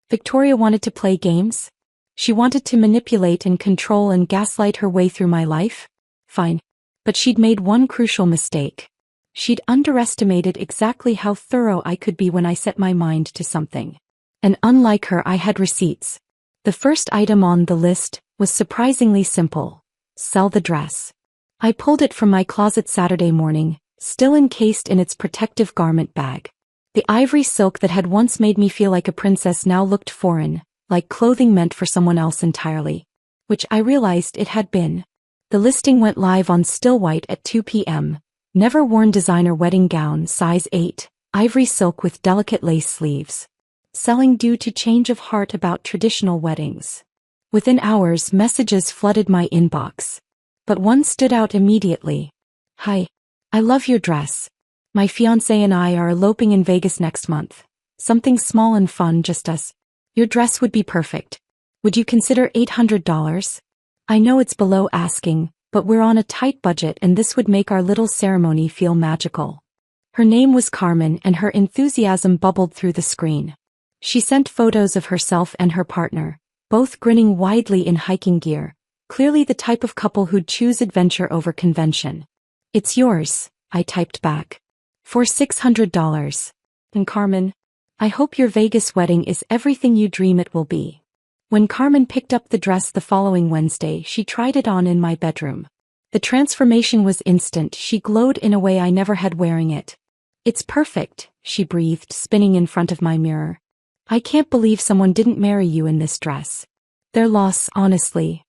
Victoria wanted to play games? She wanted to manipulate and control and gaslight her way through my life? Fine. But she'd made one crucial mistake. She'd underestimated exactly how thorough I could be when I set my mind to something. And unlike her, I had receipts. The first item on the list was surprisingly simple. Sell the dress. I pulled it from my closet Saturday morning, still encased in its protective garment bag. The ivory silk that had once made me feel like a princess now looked foreign, like clothing meant for someone else entirely. Which I realized it had been. The listing went live on Still White at 2 p.m. Never worn designer wedding gown, size 8, ivory silk with delicate lace sleeves. Selling due to change of heart about traditional weddings. Within hours, messages flooded my inbox. But one stood out immediately. "Hi. I love your dress. My fiancé and I are eloping in Vegas next month. Something small and fun, just us. Your dress would be perfect. Would you consider $800? I know it's below asking, but we're on a tight budget and this would make our little ceremony feel magical." Her name was Carmen and her enthusiasm bubbled through the screen. She sent photos of herself and her partner, both grinning widely in hiking gear, clearly the type of couple who'd choose adventure over convention. "It's yours," I typed back. "For $600. And Carmen, I hope your Vegas wedding is everything you dream it will be." When Carmen picked up the dress the following Wednesday, she tried it on in my bedroom. The transformation was instant. She glowed in a way I never had wearing it. "It's perfect," she breathed, spinning in front of my mirror. "I can't believe someone didn't marry you in this dress. Their loss, honestly.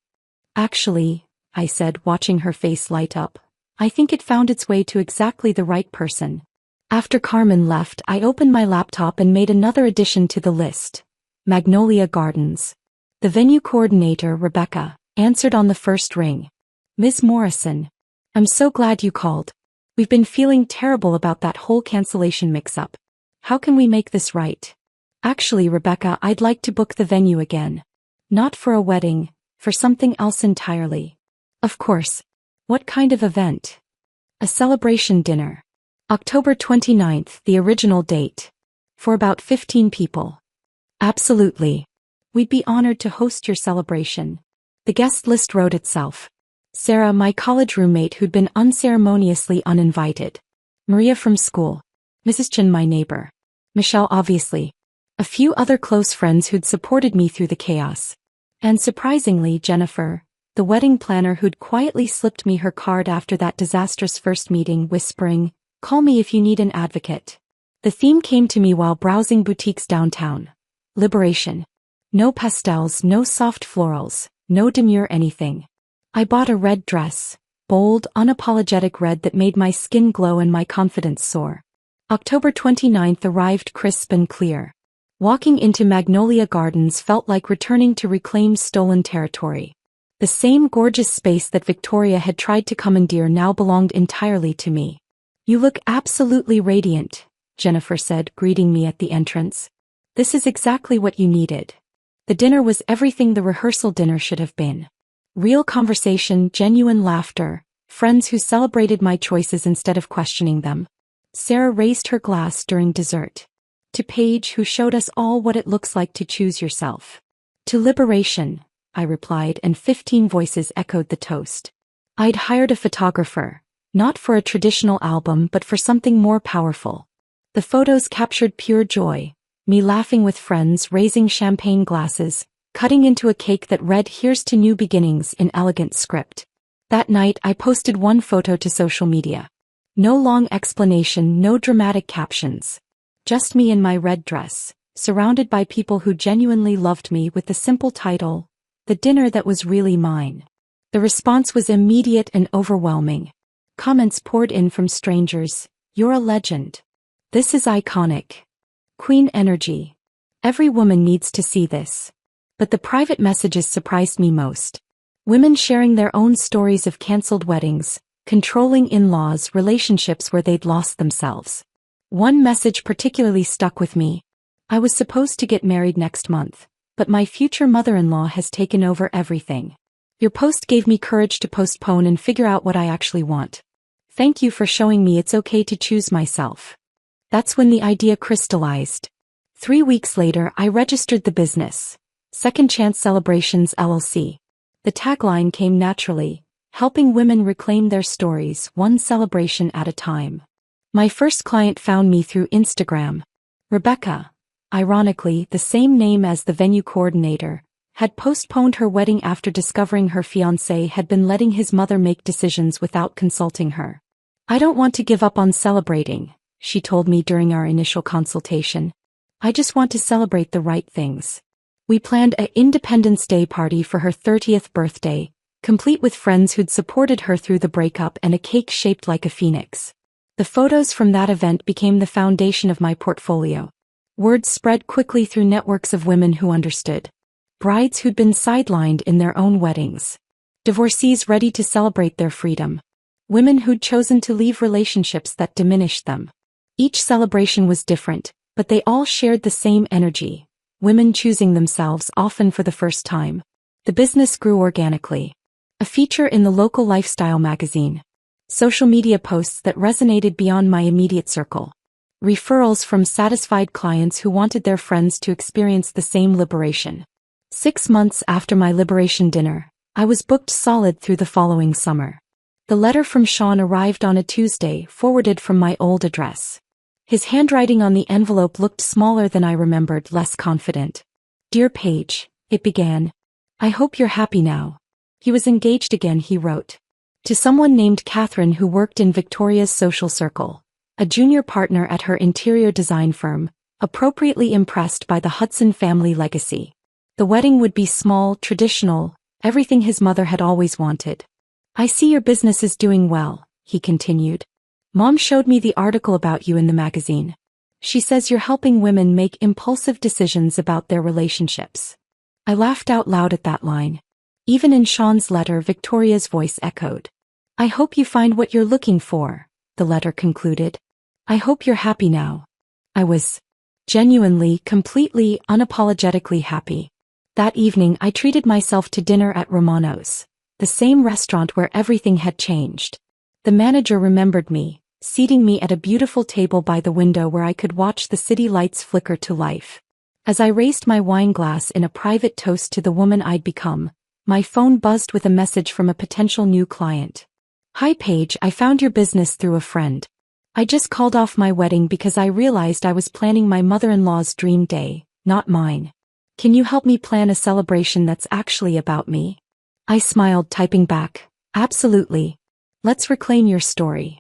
Actually, I said, watching her face light up, I think it found its way to exactly the right person. After Carmen left, I opened my laptop and made another addition to the list. Magnolia Gardens. The venue coordinator, Rebecca, answered on the first ring. Ms. Morrison. I'm so glad you called. We've been feeling terrible about that whole cancellation mix-up. How can we make this right? Actually, Rebecca, I'd like to book the venue again. Not for a wedding, for something else entirely. Of course. What kind of event? A celebration dinner. October 29th, the original date. For about 15 people. Absolutely. We'd be honored to host your celebration. The guest list wrote itself. Sarah, my college roommate who'd been unceremoniously uninvited. Maria from school. Mrs. Chen, my neighbor. Michelle, obviously. A few other close friends who'd supported me through the chaos. And surprisingly, Jennifer, the wedding planner who'd quietly slipped me her card after that disastrous first meeting, whispering, "Call me if you need an advocate." The theme came to me while browsing boutiques downtown. Liberation. No pastels, no soft florals, no demure anything. I bought a red dress, bold, unapologetic red that made my skin glow and my confidence soar. October 29th arrived crisp and clear. Walking into Magnolia Gardens felt like returning to reclaimed stolen territory. The same gorgeous space that Victoria had tried to commandeer now belonged entirely to me. You look absolutely radiant, Jennifer said, greeting me at the entrance. This is exactly what you needed. The dinner was everything the rehearsal dinner should have been. Real conversation, genuine laughter, friends who celebrated my choices instead of questioning them. Sarah raised her glass during dessert. To Paige, who showed us all what it looks like to choose yourself. To liberation, I replied, and 15 voices echoed the toast. I'd hired a photographer, not for a traditional album but for something more powerful. The photos captured pure joy, me laughing with friends, raising champagne glasses, cutting into a cake that read "Here's to new beginnings" in elegant script. That night I posted one photo to social media. No long explanation, no dramatic captions. Just me in my red dress, surrounded by people who genuinely loved me, with the simple title, "The Dinner That Was Really Mine." The response was immediate and overwhelming. Comments poured in from strangers. "You're a legend. This is iconic. Queen energy. Every woman needs to see this." But the private messages surprised me most. Women sharing their own stories of cancelled weddings, controlling in-laws, relationships where they'd lost themselves. One message particularly stuck with me. I was supposed to get married next month, but my future mother-in-law has taken over everything. Your post gave me courage to postpone and figure out what I actually want. Thank you for showing me it's okay to choose myself. That's when the idea crystallized. 3 weeks later, I registered the business. Second Chance Celebrations LLC. The tagline came naturally, helping women reclaim their stories, one celebration at a time. My first client found me through Instagram. Rebecca, ironically the same name as the venue coordinator, had postponed her wedding after discovering her fiancé had been letting his mother make decisions without consulting her. "I don't want to give up on celebrating," she told me during our initial consultation. "I just want to celebrate the right things." We planned an Independence Day party for her 30th birthday, complete with friends who'd supported her through the breakup, and a cake shaped like a phoenix. The photos from that event became the foundation of my portfolio. Word spread quickly through networks of women who understood. Brides who'd been sidelined in their own weddings. Divorcees ready to celebrate their freedom. Women who'd chosen to leave relationships that diminished them. Each celebration was different, but they all shared the same energy. Women choosing themselves, often for the first time. The business grew organically. A feature in the local lifestyle magazine. Social media posts that resonated beyond my immediate circle. Referrals from satisfied clients who wanted their friends to experience the same liberation. 6 months after my liberation dinner, I was booked solid through the following summer. The letter from Sean arrived on a Tuesday, forwarded from my old address. His handwriting on the envelope looked smaller than I remembered, less confident. "Dear Paige," it began. "I hope you're happy now. He was engaged again," he wrote. To someone named Catherine who worked in Victoria's social circle. A junior partner at her interior design firm, appropriately impressed by the Hudson family legacy. The wedding would be small, traditional, everything his mother had always wanted. I see your business is doing well, he continued. Mom showed me the article about you in the magazine. She says you're helping women make impulsive decisions about their relationships. I laughed out loud at that line. Even in Sean's letter, Victoria's voice echoed. I hope you find what you're looking for, the letter concluded. I hope you're happy now. I was genuinely, completely, unapologetically happy. That evening I treated myself to dinner at Romano's, the same restaurant where everything had changed. The manager remembered me, seating me at a beautiful table by the window where I could watch the city lights flicker to life. As I raised my wine glass in a private toast to the woman I'd become, my phone buzzed with a message from a potential new client. Hi Paige, I found your business through a friend. I just called off my wedding because I realized I was planning my mother-in-law's dream day, not mine. Can you help me plan a celebration that's actually about me? I smiled, typing back, absolutely. Let's reclaim your story.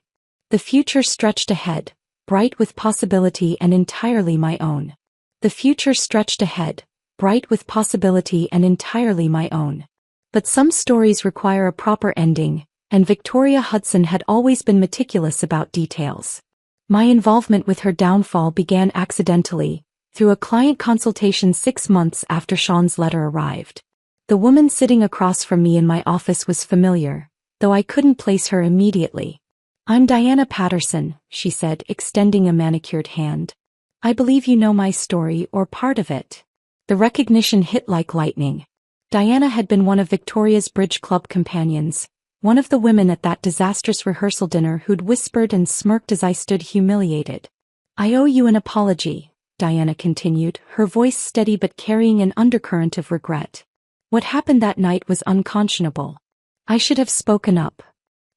The future stretched ahead, bright with possibility and entirely my own. The future stretched ahead, bright with possibility and entirely my own. But some stories require a proper ending, and Victoria Hudson had always been meticulous about details. My involvement with her downfall began accidentally, through a client consultation 6 months after Sean's letter arrived. The woman sitting across from me in my office was familiar, though I couldn't place her immediately. I'm Diana Patterson, she said, extending a manicured hand. I believe you know my story or part of it. The recognition hit like lightning. Diana had been one of Victoria's bridge club companions, one of the women at that disastrous rehearsal dinner who'd whispered and smirked as I stood humiliated. I owe you an apology, Diana continued, her voice steady but carrying an undercurrent of regret. What happened that night was unconscionable. I should have spoken up.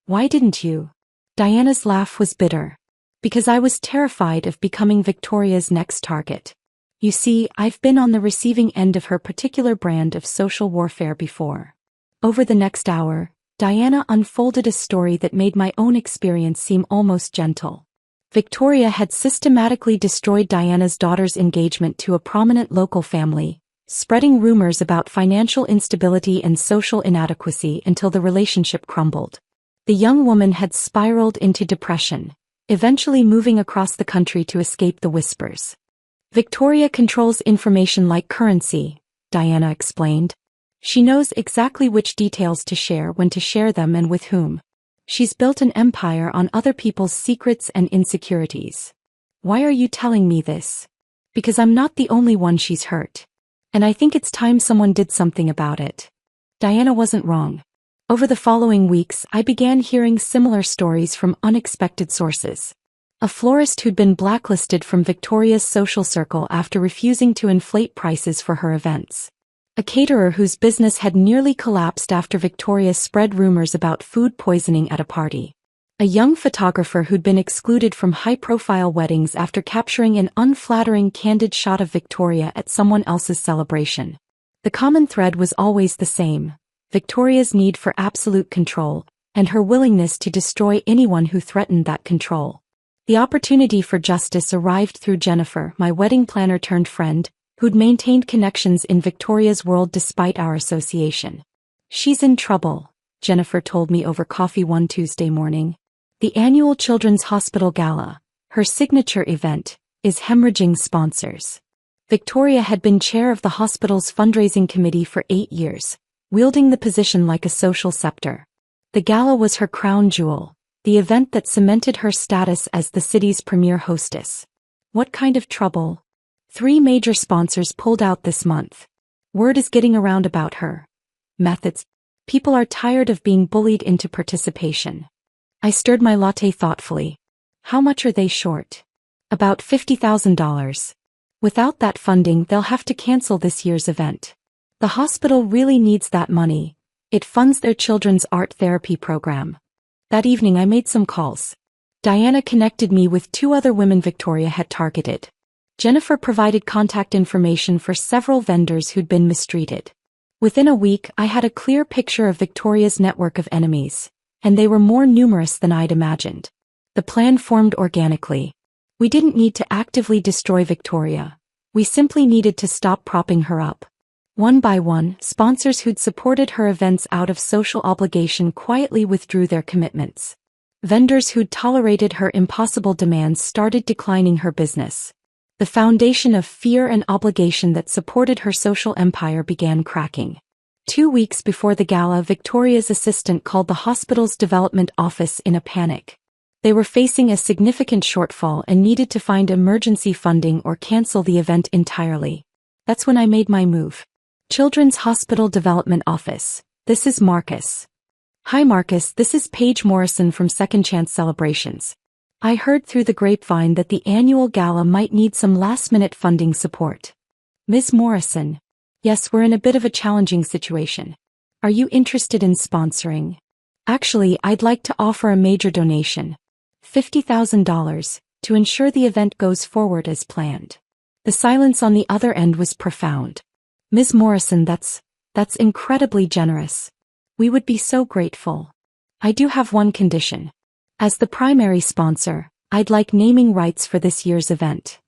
Why didn't you? Diana's laugh was bitter. Because I was terrified of becoming Victoria's next target. You see, I've been on the receiving end of her particular brand of social warfare before. Over the next hour, Diana unfolded a story that made my own experience seem almost gentle. Victoria had systematically destroyed Diana's daughter's engagement to a prominent local family, spreading rumors about financial instability and social inadequacy until the relationship crumbled. The young woman had spiraled into depression, eventually moving across the country to escape the whispers. Victoria controls information like currency, Diana explained. She knows exactly which details to share, when to share them, and with whom. She's built an empire on other people's secrets and insecurities. Why are you telling me this? Because I'm not the only one she's hurt. And I think it's time someone did something about it. Diana wasn't wrong. Over the following weeks, I began hearing similar stories from unexpected sources. A florist who'd been blacklisted from Victoria's social circle after refusing to inflate prices for her events. A caterer whose business had nearly collapsed after Victoria spread rumors about food poisoning at a party. A young photographer who'd been excluded from high-profile weddings after capturing an unflattering candid shot of Victoria at someone else's celebration. The common thread was always the same: Victoria's need for absolute control, and her willingness to destroy anyone who threatened that control. The opportunity for justice arrived through Jennifer, my wedding planner turned friend, who'd maintained connections in Victoria's world despite our association. She's in trouble, Jennifer told me over coffee one Tuesday morning. The annual Children's Hospital Gala, her signature event, is hemorrhaging sponsors. Victoria had been chair of the hospital's fundraising committee for 8 years, wielding the position like a social scepter. The gala was her crown jewel, the event that cemented her status as the city's premier hostess. What kind of trouble? 3 major sponsors pulled out this month. Word is getting around about her methods. People are tired of being bullied into participation. I stirred my latte thoughtfully. How much are they short? About $50,000. Without that funding, they'll have to cancel this year's event. The hospital really needs that money. It funds their children's art therapy program. That evening I made some calls. Diana connected me with 2 other women Victoria had targeted. Jennifer provided contact information for several vendors who'd been mistreated. Within a week, I had a clear picture of Victoria's network of enemies, and they were more numerous than I'd imagined. The plan formed organically. We didn't need to actively destroy Victoria. We simply needed to stop propping her up. One by one, sponsors who'd supported her events out of social obligation quietly withdrew their commitments. Vendors who'd tolerated her impossible demands started declining her business. The foundation of fear and obligation that supported her social empire began cracking. 2 weeks before the gala, Victoria's assistant called the hospital's development office in a panic. They were facing a significant shortfall and needed to find emergency funding or cancel the event entirely. That's when I made my move. Children's Hospital Development Office. This is Marcus. Hi Marcus, this is Paige Morrison from Second Chance Celebrations. I heard through the grapevine that the annual gala might need some last-minute funding support. Ms. Morrison. Yes, we're in a bit of a challenging situation. Are you interested in sponsoring? Actually, I'd like to offer a major donation. $50,000, to ensure the event goes forward as planned. The silence on the other end was profound. Ms. Morrison, that's incredibly generous. We would be so grateful. I do have one condition. As the primary sponsor, I'd like naming rights for this year's event.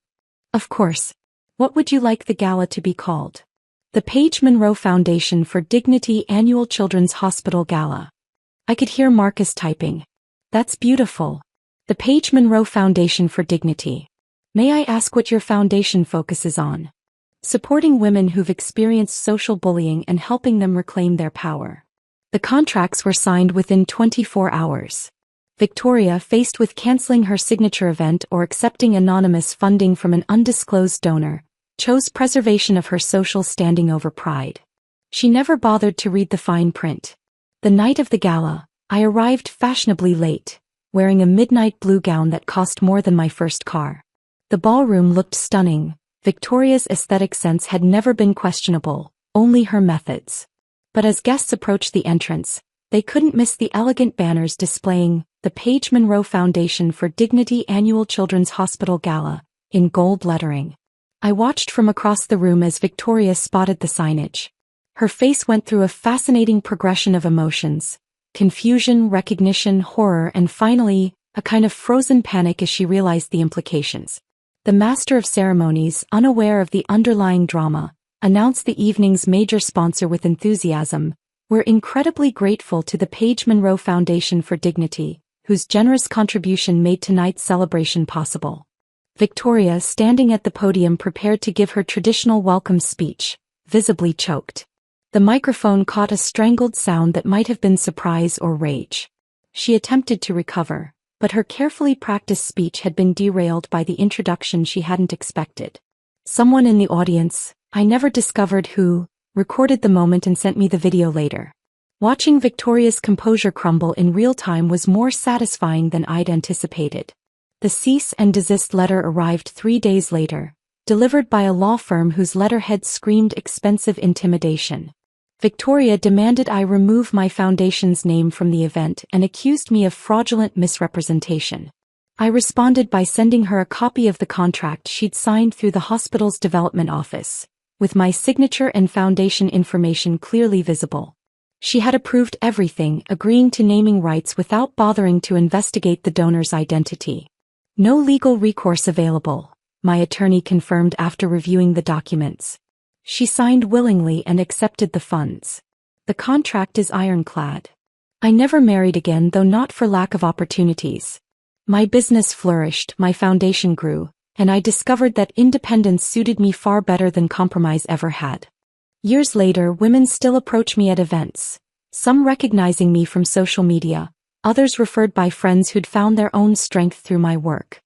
Of course. What would you like the gala to be called? The Paige Monroe Foundation for Dignity Annual Children's Hospital Gala. I could hear Marcus typing. That's beautiful. The Paige Monroe Foundation for Dignity. May I ask what your foundation focuses on? Supporting women who've experienced social bullying and helping them reclaim their power. The contracts were signed within 24 hours. Victoria, faced with canceling her signature event or accepting anonymous funding from an undisclosed donor, chose preservation of her social standing over pride. She never bothered to read the fine print. The night of the gala, I arrived fashionably late, wearing a midnight blue gown that cost more than my first car. The ballroom looked stunning. Victoria's aesthetic sense had never been questionable, only her methods. But as guests approached the entrance, they couldn't miss the elegant banners displaying the Paige Monroe Foundation for Dignity Annual Children's Hospital Gala, in gold lettering. I watched from across the room as Victoria spotted the signage. Her face went through a fascinating progression of emotions: confusion, recognition, horror, and finally, a kind of frozen panic as she realized the implications. The Master of Ceremonies, unaware of the underlying drama, announced the evening's major sponsor with enthusiasm. We're incredibly grateful to the Paige Monroe Foundation for Dignity, whose generous contribution made tonight's celebration possible. Victoria, standing at the podium prepared to give her traditional welcome speech, visibly choked. The microphone caught a strangled sound that might have been surprise or rage. She attempted to recover, but her carefully practiced speech had been derailed by the introduction she hadn't expected. Someone in the audience, I never discovered who, recorded the moment and sent me the video later. Watching Victoria's composure crumble in real time was more satisfying than I'd anticipated. The cease and desist letter arrived 3 days later, delivered by a law firm whose letterhead screamed expensive intimidation. Victoria demanded I remove my foundation's name from the event and accused me of fraudulent misrepresentation. I responded by sending her a copy of the contract she'd signed through the hospital's development office, with my signature and foundation information clearly visible. She had approved everything, agreeing to naming rights without bothering to investigate the donor's identity. No legal recourse available, my attorney confirmed after reviewing the documents. She signed willingly and accepted the funds. The contract is ironclad. I never married again, though not for lack of opportunities. My business flourished, my foundation grew, and I discovered that independence suited me far better than compromise ever had. Years later, women still approach me at events, some recognizing me from social media, others referred by friends who'd found their own strength through my work.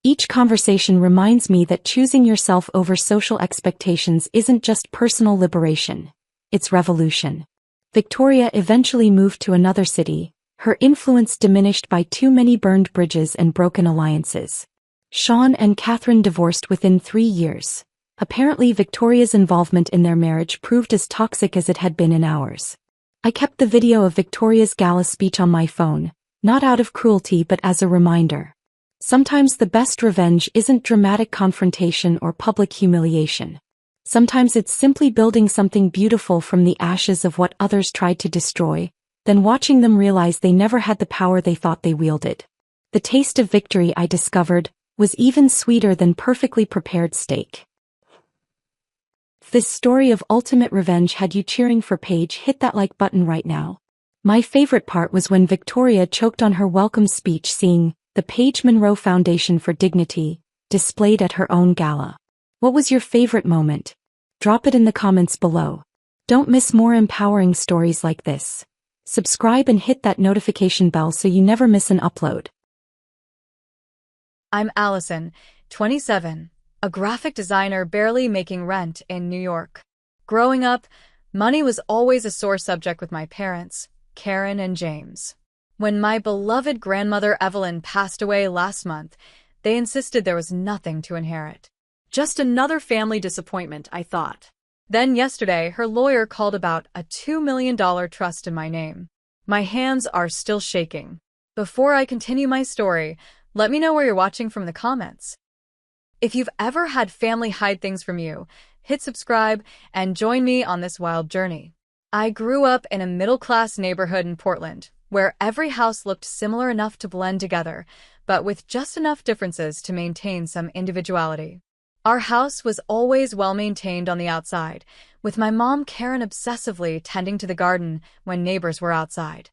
Each conversation reminds me that choosing yourself over social expectations isn't just personal liberation, it's revolution. Victoria eventually moved to another city, her influence diminished by too many burned bridges and broken alliances. Sean and Catherine divorced within 3 years. Apparently Victoria's involvement in their marriage proved as toxic as it had been in ours. I kept the video of Victoria's gala speech on my phone, not out of cruelty but as a reminder. Sometimes the best revenge isn't dramatic confrontation or public humiliation. Sometimes it's simply building something beautiful from the ashes of what others tried to destroy, then watching them realize they never had the power they thought they wielded. The taste of victory, I discovered, was even sweeter than perfectly prepared steak. If this story of ultimate revenge had you cheering for Paige, hit that like button right now. My favorite part was when Victoria choked on her welcome speech seeing the Paige Monroe Foundation for Dignity displayed at her own gala. What was your favorite moment? Drop it in the comments below. Don't miss more empowering stories like this. Subscribe and hit that notification bell so you never miss an upload. I'm Allison, 27, a graphic designer barely making rent in New York. Growing up, money was always a sore subject with my parents, Karen and James. When my beloved grandmother Evelyn passed away last month, they insisted there was nothing to inherit. Just another family disappointment, I thought. Then yesterday, her lawyer called about a $2 million trust in my name. My hands are still shaking. Before I continue my story, let me know where you're watching from in the comments. If you've ever had family hide things from you, hit subscribe and join me on this wild journey. I grew up in a middle-class neighborhood in Portland, where every house looked similar enough to blend together, but with just enough differences to maintain some individuality. Our house was always well-maintained on the outside, with my mom Karen obsessively tending to the garden when neighbors were outside.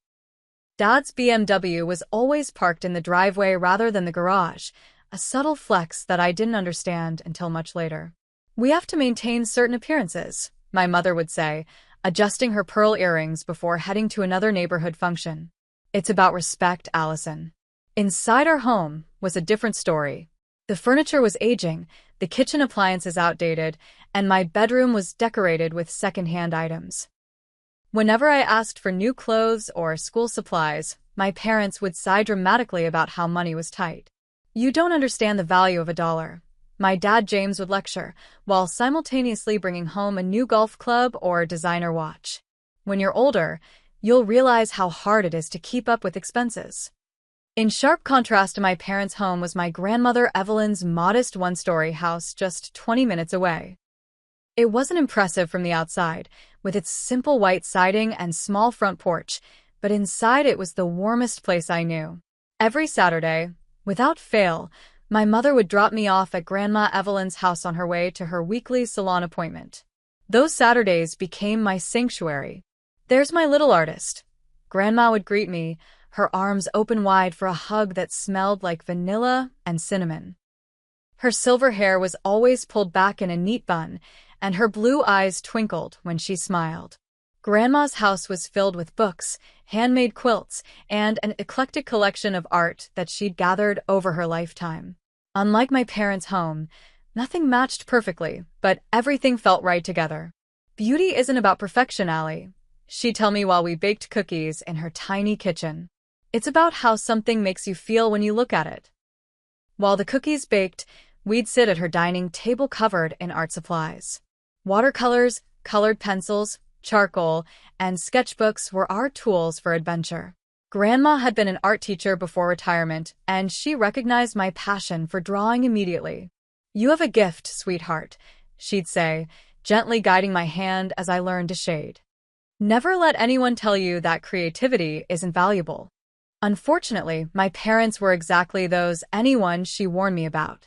Dad's BMW was always parked in the driveway rather than the garage, a subtle flex that I didn't understand until much later. "We have to maintain certain appearances," my mother would say, adjusting her pearl earrings before heading to another neighborhood function. "It's about respect, Allison." Inside our home was a different story. The furniture was aging, the kitchen appliances outdated, and my bedroom was decorated with secondhand items. Whenever I asked for new clothes or school supplies, my parents would sigh dramatically about how money was tight. "You don't understand the value of a dollar," my dad James would lecture, while simultaneously bringing home a new golf club or designer watch. "When you're older, you'll realize how hard it is to keep up with expenses." In sharp contrast to my parents' home was my grandmother Evelyn's modest one-story house just 20 minutes away. It wasn't impressive from the outside, with its simple white siding and small front porch, but inside it was the warmest place I knew. Every Saturday, without fail, my mother would drop me off at Grandma Evelyn's house on her way to her weekly salon appointment. Those Saturdays became my sanctuary. "There's my little artist," Grandma would greet me, her arms open wide for a hug that smelled like vanilla and cinnamon. Her silver hair was always pulled back in a neat bun, and her blue eyes twinkled when she smiled. Grandma's house was filled with books, handmade quilts, and an eclectic collection of art that she'd gathered over her lifetime. Unlike my parents' home, nothing matched perfectly, but everything felt right together. "Beauty isn't about perfection, Allie," she'd tell me while we baked cookies in her tiny kitchen. "It's about how something makes you feel when you look at it." While the cookies baked, we'd sit at her dining table covered in art supplies. Watercolors, colored pencils, charcoal, and sketchbooks were our tools for adventure. Grandma had been an art teacher before retirement, and she recognized my passion for drawing immediately. "You have a gift, sweetheart," she'd say, gently guiding my hand as I learned to shade. "Never let anyone tell you that creativity isn't valuable." Unfortunately, my parents were exactly those anyone she warned me about.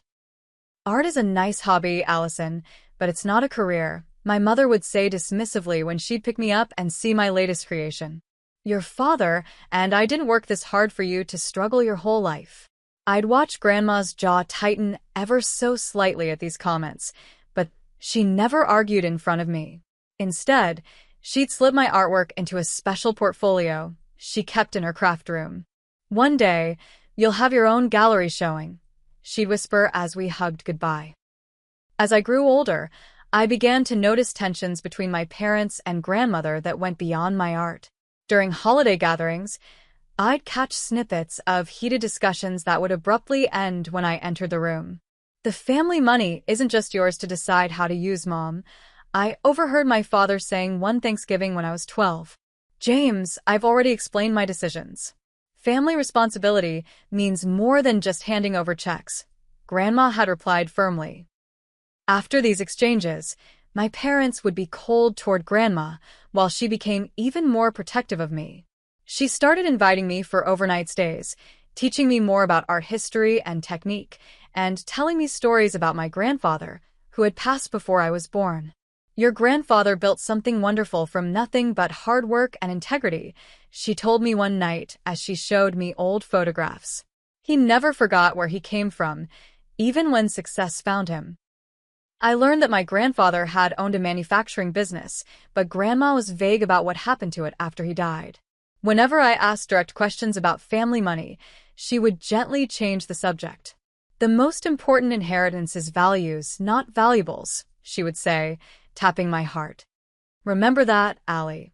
"Art is a nice hobby, Allison, but it's not a career," my mother would say dismissively when she'd pick me up and see my latest creation. "Your father and I didn't work this hard for you to struggle your whole life." I'd watch Grandma's jaw tighten ever so slightly at these comments, but she never argued in front of me. Instead, she'd slip my artwork into a special portfolio she kept in her craft room. "One day, you'll have your own gallery showing," she'd whisper as we hugged goodbye. As I grew older, I began to notice tensions between my parents and grandmother that went beyond my art. During holiday gatherings, I'd catch snippets of heated discussions that would abruptly end when I entered the room. "The family money isn't just yours to decide how to use, Mom," I overheard my father saying one Thanksgiving when I was 12. "James, I've already explained my decisions. Family responsibility means more than just handing over checks," Grandma had replied firmly. After these exchanges, my parents would be cold toward Grandma, while she became even more protective of me. She started inviting me for overnight stays, teaching me more about art history and technique, and telling me stories about my grandfather, who had passed before I was born. Your grandfather built something wonderful from nothing but hard work and integrity, she told me one night as she showed me old photographs. He never forgot where he came from, even when success found him. I learned that my grandfather had owned a manufacturing business, but Grandma was vague about what happened to it after he died. Whenever I asked direct questions about family money, she would gently change the subject. The most important inheritance is values, not valuables, she would say, tapping my heart. Remember that, Allie.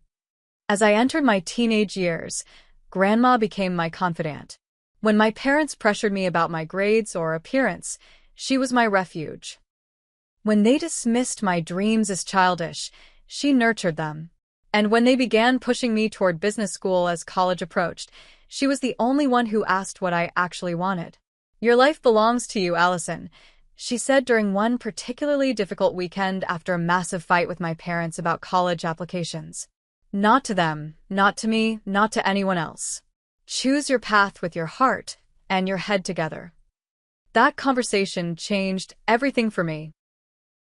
As I entered my teenage years, Grandma became my confidant. When my parents pressured me about my grades or appearance, she was my refuge. When they dismissed my dreams as childish, she nurtured them. And when they began pushing me toward business school as college approached, she was the only one who asked what I actually wanted. Your life belongs to you, Allison, she said during one particularly difficult weekend after a massive fight with my parents about college applications. Not to them, not to me, not to anyone else. Choose your path with your heart and your head together. That conversation changed everything for me.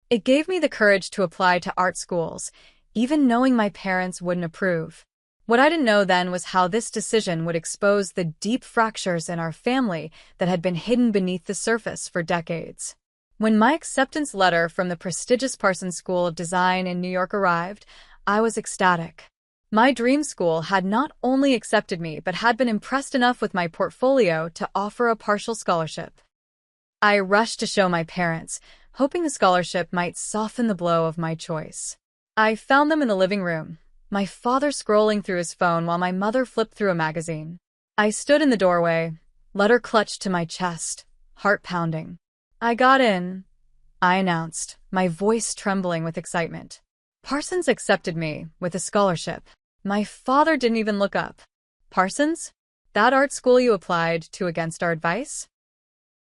It gave me the courage to apply to art schools, even knowing my parents wouldn't approve. What I didn't know then was how this decision would expose the deep fractures in our family that had been hidden beneath the surface for decades. When my acceptance letter from the prestigious Parsons School of Design in New York arrived, I was ecstatic. My dream school had not only accepted me but had been impressed enough with my portfolio to offer a partial scholarship. I rushed to show my parents, hoping the scholarship might soften the blow of my choice. I found them in the living room, my father scrolling through his phone while my mother flipped through a magazine. I stood in the doorway, letter clutched to my chest, heart pounding. I got in, I announced, my voice trembling with excitement. Parsons accepted me with a scholarship. My father didn't even look up. Parsons? That art school you applied to against our advice?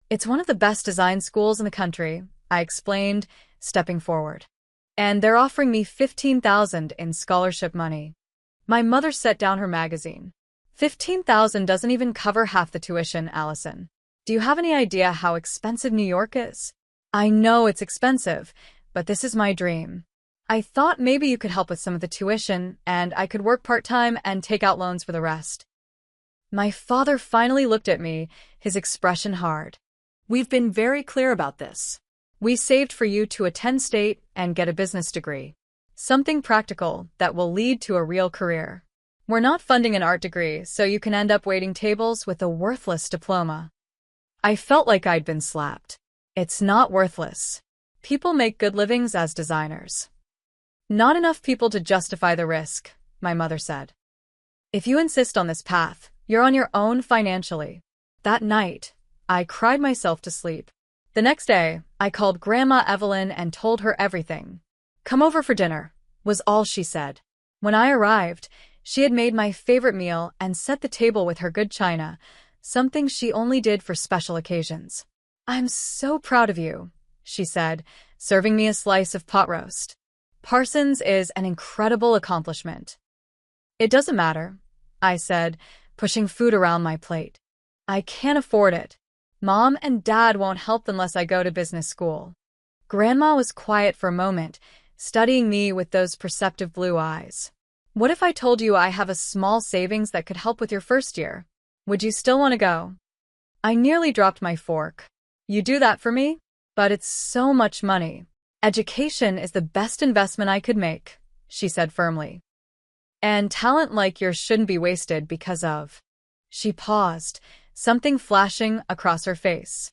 It's one of the best design schools in the country, I explained, stepping forward. And they're offering me $15,000 in scholarship money. My mother set down her magazine. $15,000 doesn't even cover half the tuition, Allison. Do you have any idea how expensive New York is? I know it's expensive, but this is my dream. I thought maybe you could help with some of the tuition, and I could work part-time and take out loans for the rest. My father finally looked at me, his expression hard. We've been very clear about this. We saved for you to attend state and get a business degree. Something practical that will lead to a real career. We're not funding an art degree, so you can end up waiting tables with a worthless diploma. I felt like I'd been slapped. It's not worthless. People make good livings as designers. Not enough people to justify the risk, my mother said. If you insist on this path, you're on your own financially. That night, I cried myself to sleep. The next day, I called Grandma Evelyn and told her everything. Come over for dinner, was all she said. When I arrived, she had made my favorite meal and set the table with her good china, something she only did for special occasions. I'm so proud of you, she said, serving me a slice of pot roast. Parsons is an incredible accomplishment. It doesn't matter, I said, pushing food around my plate. I can't afford it. Mom and Dad won't help unless I go to business school. Grandma was quiet for a moment, studying me with those perceptive blue eyes. What if I told you I have a small savings that could help with your first year? Would you still want to go? I nearly dropped my fork. You do that for me? But it's so much money. Education is the best investment I could make, she said firmly. And talent like yours shouldn't be wasted because of... She paused, something flashing across her face.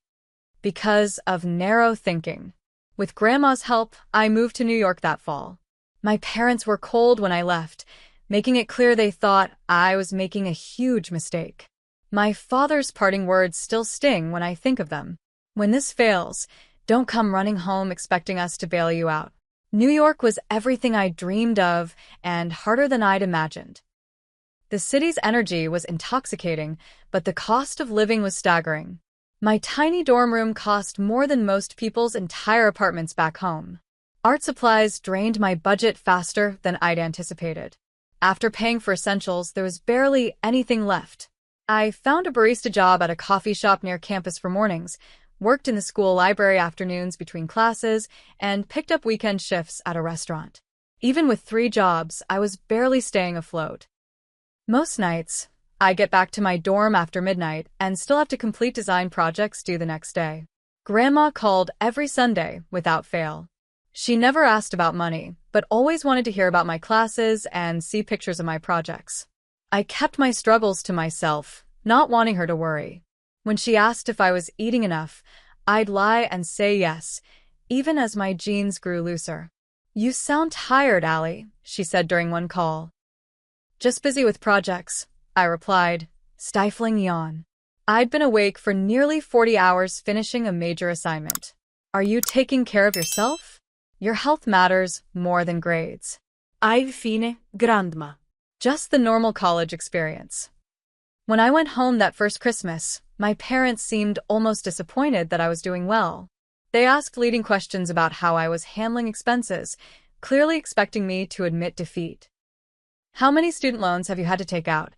Because of narrow thinking. With Grandma's help, I moved to New York that fall. My parents were cold when I left, making it clear they thought I was making a huge mistake. My father's parting words still sting when I think of them. When this fails, don't come running home expecting us to bail you out. New York was everything I dreamed of and harder than I'd imagined. The city's energy was intoxicating, but the cost of living was staggering. My tiny dorm room cost more than most people's entire apartments back home. Art supplies drained my budget faster than I'd anticipated. After paying for essentials, there was barely anything left. I found a barista job at a coffee shop near campus for mornings, worked in the school library afternoons between classes, and picked up weekend shifts at a restaurant. Even with 3 jobs, I was barely staying afloat. Most nights, I get back to my dorm after midnight and still have to complete design projects due the next day. Grandma called every Sunday without fail. She never asked about money, but always wanted to hear about my classes and see pictures of my projects. I kept my struggles to myself, not wanting her to worry. When she asked if I was eating enough, I'd lie and say yes, even as my jeans grew looser. "You sound tired, Allie," she said during one call. "Just busy with projects," I replied, stifling yawn. I'd been awake for nearly 40 hours finishing a major assignment. "Are you taking care of yourself? Your health matters more than grades." "Ai fine, grandma." Just the normal college experience. When I went home that first Christmas, my parents seemed almost disappointed that I was doing well. They asked leading questions about how I was handling expenses, clearly expecting me to admit defeat. "How many student loans have you had to take out?"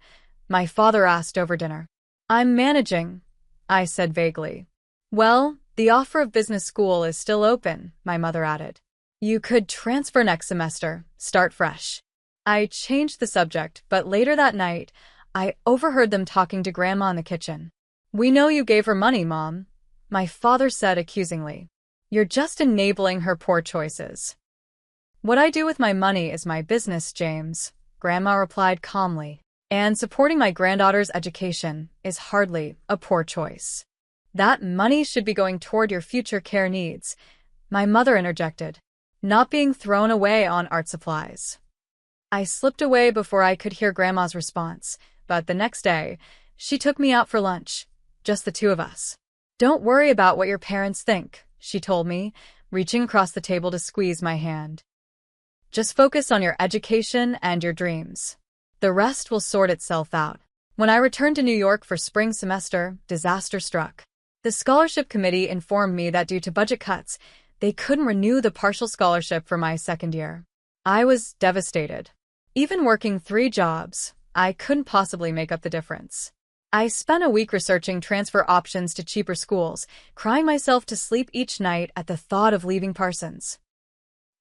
my father asked over dinner. "I'm managing," I said vaguely. "Well, the offer of business school is still open," my mother added. "You could transfer next semester, start fresh." I changed the subject, but later that night, I overheard them talking to Grandma in the kitchen. "We know you gave her money, Mom," my father said accusingly. "You're just enabling her poor choices." "What I do with my money is my business, James," Grandma replied calmly. "And supporting my granddaughter's education is hardly a poor choice." "That money should be going toward your future care needs," my mother interjected, "not being thrown away on art supplies." I slipped away before I could hear Grandma's response, but the next day, she took me out for lunch, just the 2 of us. "Don't worry about what your parents think," she told me, reaching across the table to squeeze my hand. "Just focus on your education and your dreams. The rest will sort itself out." When I returned to New York for spring semester, disaster struck. The scholarship committee informed me that due to budget cuts, they couldn't renew the partial scholarship for my second year. I was devastated. Even working 3 jobs, I couldn't possibly make up the difference. I spent a week researching transfer options to cheaper schools, crying myself to sleep each night at the thought of leaving Parsons.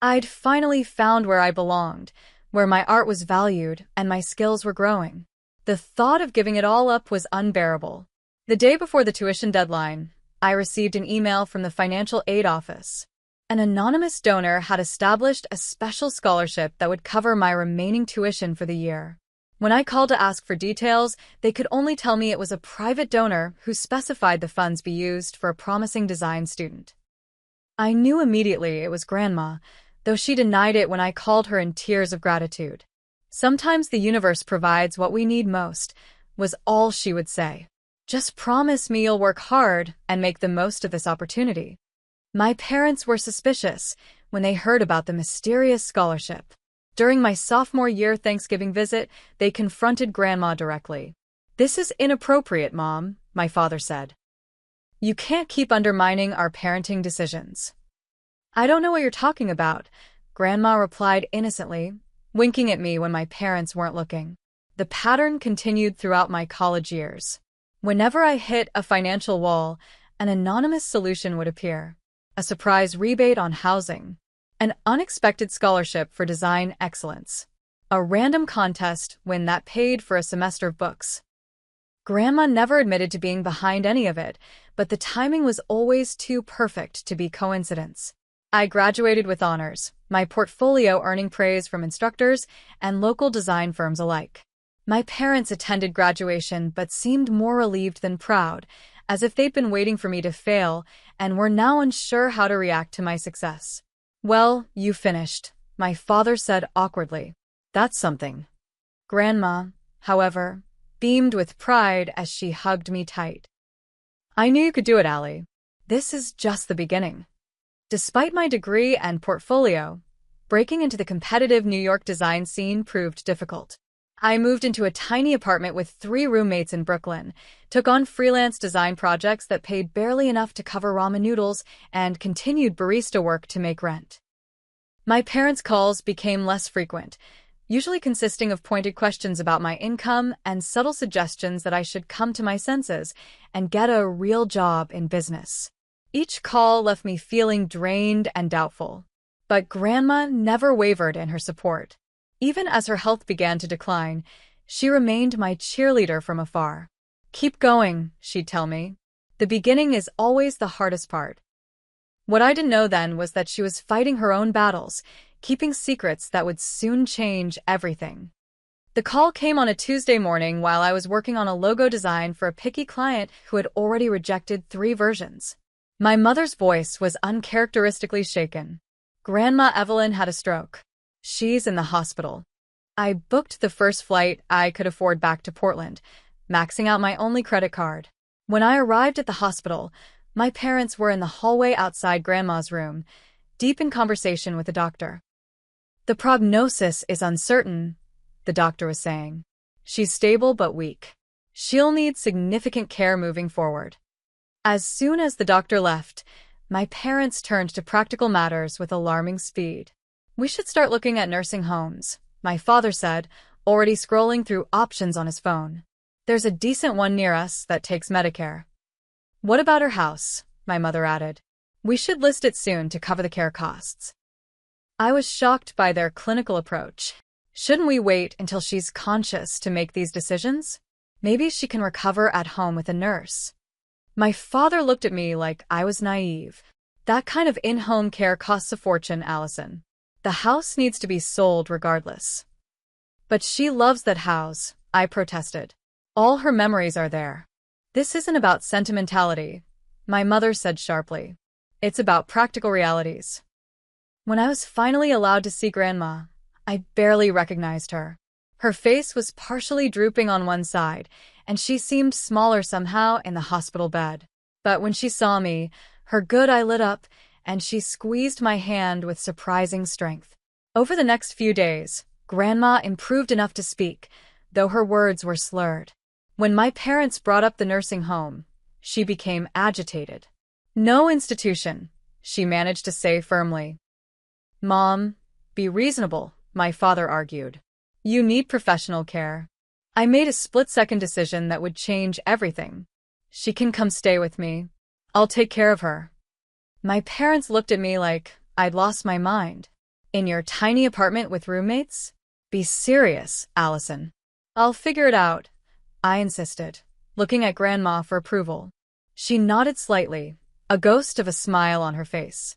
I'd finally found where I belonged, where my art was valued and my skills were growing. The thought of giving it all up was unbearable. The day before the tuition deadline, I received an email from the financial aid office. An anonymous donor had established a special scholarship that would cover my remaining tuition for the year. When I called to ask for details, they could only tell me it was a private donor who specified the funds be used for a promising design student. I knew immediately it was Grandma, though she denied it when I called her in tears of gratitude. "Sometimes the universe provides what we need most," was all she would say. "Just promise me you'll work hard and make the most of this opportunity." My parents were suspicious when they heard about the mysterious scholarship. During my sophomore year Thanksgiving visit, they confronted Grandma directly. "This is inappropriate, Mom," my father said. "You can't keep undermining our parenting decisions." "I don't know what you're talking about," Grandma replied innocently, winking at me when my parents weren't looking. The pattern continued throughout my college years. Whenever I hit a financial wall, an anonymous solution would appear. A surprise rebate on housing, an unexpected scholarship for design excellence, a random contest win that paid for a semester of books. Grandma never admitted to being behind any of it, but the timing was always too perfect to be coincidence. I graduated with honors, my portfolio earning praise from instructors and local design firms alike. My parents attended graduation but seemed more relieved than proud, as if they'd been waiting for me to fail and were now unsure how to react to my success. "Well, you finished," my father said awkwardly. "That's something." Grandma, however, beamed with pride as she hugged me tight. "I knew you could do it, Allie. This is just the beginning." Despite my degree and portfolio, breaking into the competitive New York design scene proved difficult. I moved into a tiny apartment with 3 roommates in Brooklyn, took on freelance design projects that paid barely enough to cover ramen noodles, and continued barista work to make rent. My parents' calls became less frequent, usually consisting of pointed questions about my income and subtle suggestions that I should come to my senses and get a real job in business. Each call left me feeling drained and doubtful. But Grandma never wavered in her support. Even as her health began to decline, she remained my cheerleader from afar. "Keep going," she'd tell me. "The beginning is always the hardest part." What I didn't know then was that she was fighting her own battles, keeping secrets that would soon change everything. The call came on a Tuesday morning while I was working on a logo design for a picky client who had already rejected 3 versions. My mother's voice was uncharacteristically shaken. "Grandma Evelyn had a stroke. She's in the hospital." I booked the first flight I could afford back to Portland, maxing out my only credit card. When I arrived at the hospital, my parents were in the hallway outside Grandma's room, deep in conversation with the doctor. "The prognosis is uncertain," the doctor was saying. "She's stable but weak. She'll need significant care moving forward." As soon as the doctor left, my parents turned to practical matters with alarming speed. "We should start looking at nursing homes," my father said, already scrolling through options on his phone. "There's a decent one near us that takes Medicare." "What about her house?" my mother added. "We should list it soon to cover the care costs." I was shocked by their clinical approach. "Shouldn't we wait until she's conscious to make these decisions? Maybe she can recover at home with a nurse." My father looked at me like I was naive. "That kind of in-home care costs a fortune, Allison. The house needs to be sold regardless." "But she loves that house," I protested. "All her memories are there." "This isn't about sentimentality," my mother said sharply. "It's about practical realities." When I was finally allowed to see Grandma, I barely recognized her. Her face was partially drooping on one side, and she seemed smaller somehow in the hospital bed. But when she saw me, her good eye lit up, and she squeezed my hand with surprising strength. Over the next few days, Grandma improved enough to speak, though her words were slurred. When my parents brought up the nursing home, she became agitated. "No institution," she managed to say firmly. "Mom, be reasonable," my father argued. "You need professional care." I made a split-second decision that would change everything. "She can come stay with me. I'll take care of her." My parents looked at me like I'd lost my mind. "In your tiny apartment with roommates? Be serious, Allison." "I'll figure it out," I insisted, looking at Grandma for approval. She nodded slightly, a ghost of a smile on her face.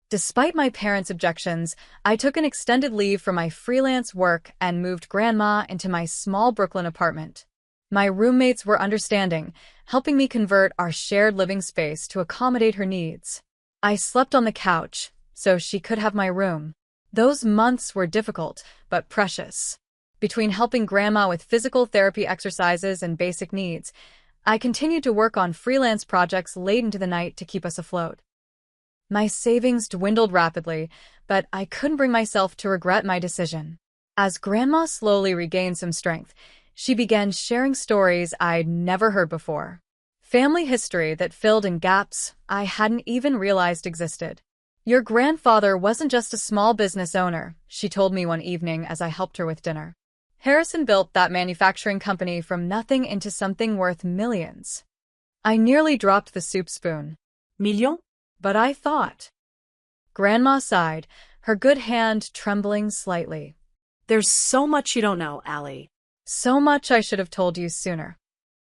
Despite my parents' objections, I took an extended leave from my freelance work and moved Grandma into my small Brooklyn apartment. My roommates were understanding, helping me convert our shared living space to accommodate her needs. I slept on the couch, so she could have my room. Those months were difficult, but precious. Between helping Grandma with physical therapy exercises and basic needs, I continued to work on freelance projects late into the night to keep us afloat. My savings dwindled rapidly, but I couldn't bring myself to regret my decision. As Grandma slowly regained some strength, she began sharing stories I'd never heard before. Family history that filled in gaps I hadn't even realized existed. "Your grandfather wasn't just a small business owner," she told me one evening as I helped her with dinner. "Harrison built that manufacturing company from nothing into something worth millions." I nearly dropped the soup spoon. Millions? But I thought. Grandma sighed, her good hand trembling slightly. "There's so much you don't know, Allie." "So much I should have told you sooner."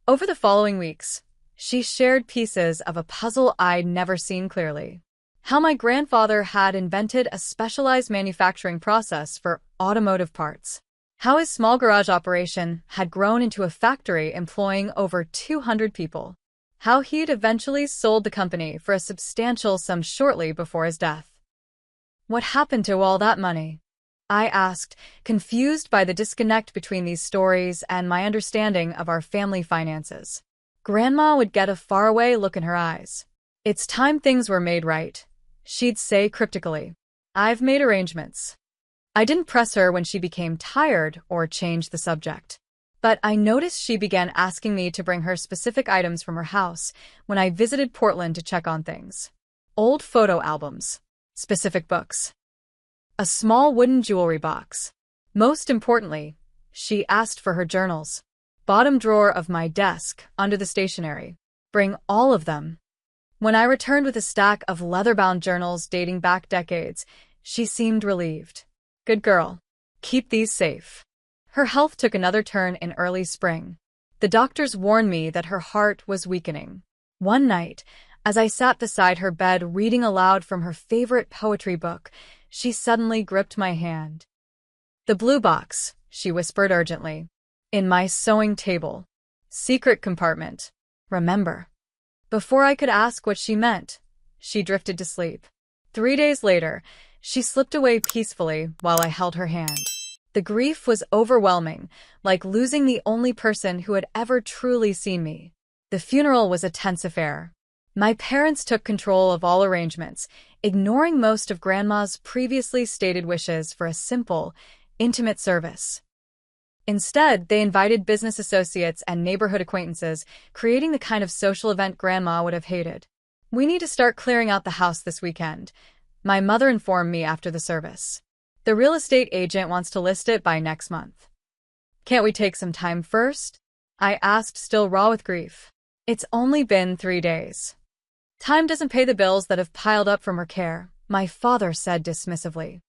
Over the following weeks, she shared pieces of a puzzle I'd never seen clearly. How my grandfather had invented a specialized manufacturing process for automotive parts. How his small garage operation had grown into a factory employing over 200 people. How he'd eventually sold the company for a substantial sum shortly before his death. "What happened to all that money?" I asked, confused by the disconnect between these stories and my understanding of our family finances. Grandma would get a faraway look in her eyes. "It's time things were made right," she'd say cryptically. "I've made arrangements." I didn't press her when she became tired or changed the subject. But I noticed she began asking me to bring her specific items from her house when I visited Portland to check on things. Old photo albums, specific books, a small wooden jewelry box. Most importantly, she asked for her journals. "Bottom drawer of my desk, under the stationery. Bring all of them." When I returned with a stack of leather-bound journals dating back decades, she seemed relieved. Good girl. Keep these safe. Her health took another turn in early spring. The doctors warned me that her heart was weakening. One night, as I sat beside her bed reading aloud from her favorite poetry book, she suddenly gripped my hand. "The blue box," she whispered urgently. "In my sewing table. Secret compartment. Remember." Before I could ask what she meant, she drifted to sleep. 3 days later, she slipped away peacefully while I held her hand. The grief was overwhelming, like losing the only person who had ever truly seen me. The funeral was a tense affair. My parents took control of all arrangements, ignoring most of Grandma's previously stated wishes for a simple, intimate service. Instead, they invited business associates and neighborhood acquaintances, creating the kind of social event Grandma would have hated. "We need to start clearing out the house this weekend," my mother informed me after the service. "The real estate agent wants to list it by next month." "Can't we take some time first?" I asked, still raw with grief. "It's only been 3 days. Time doesn't pay the bills that have piled up from her care," my father said dismissively.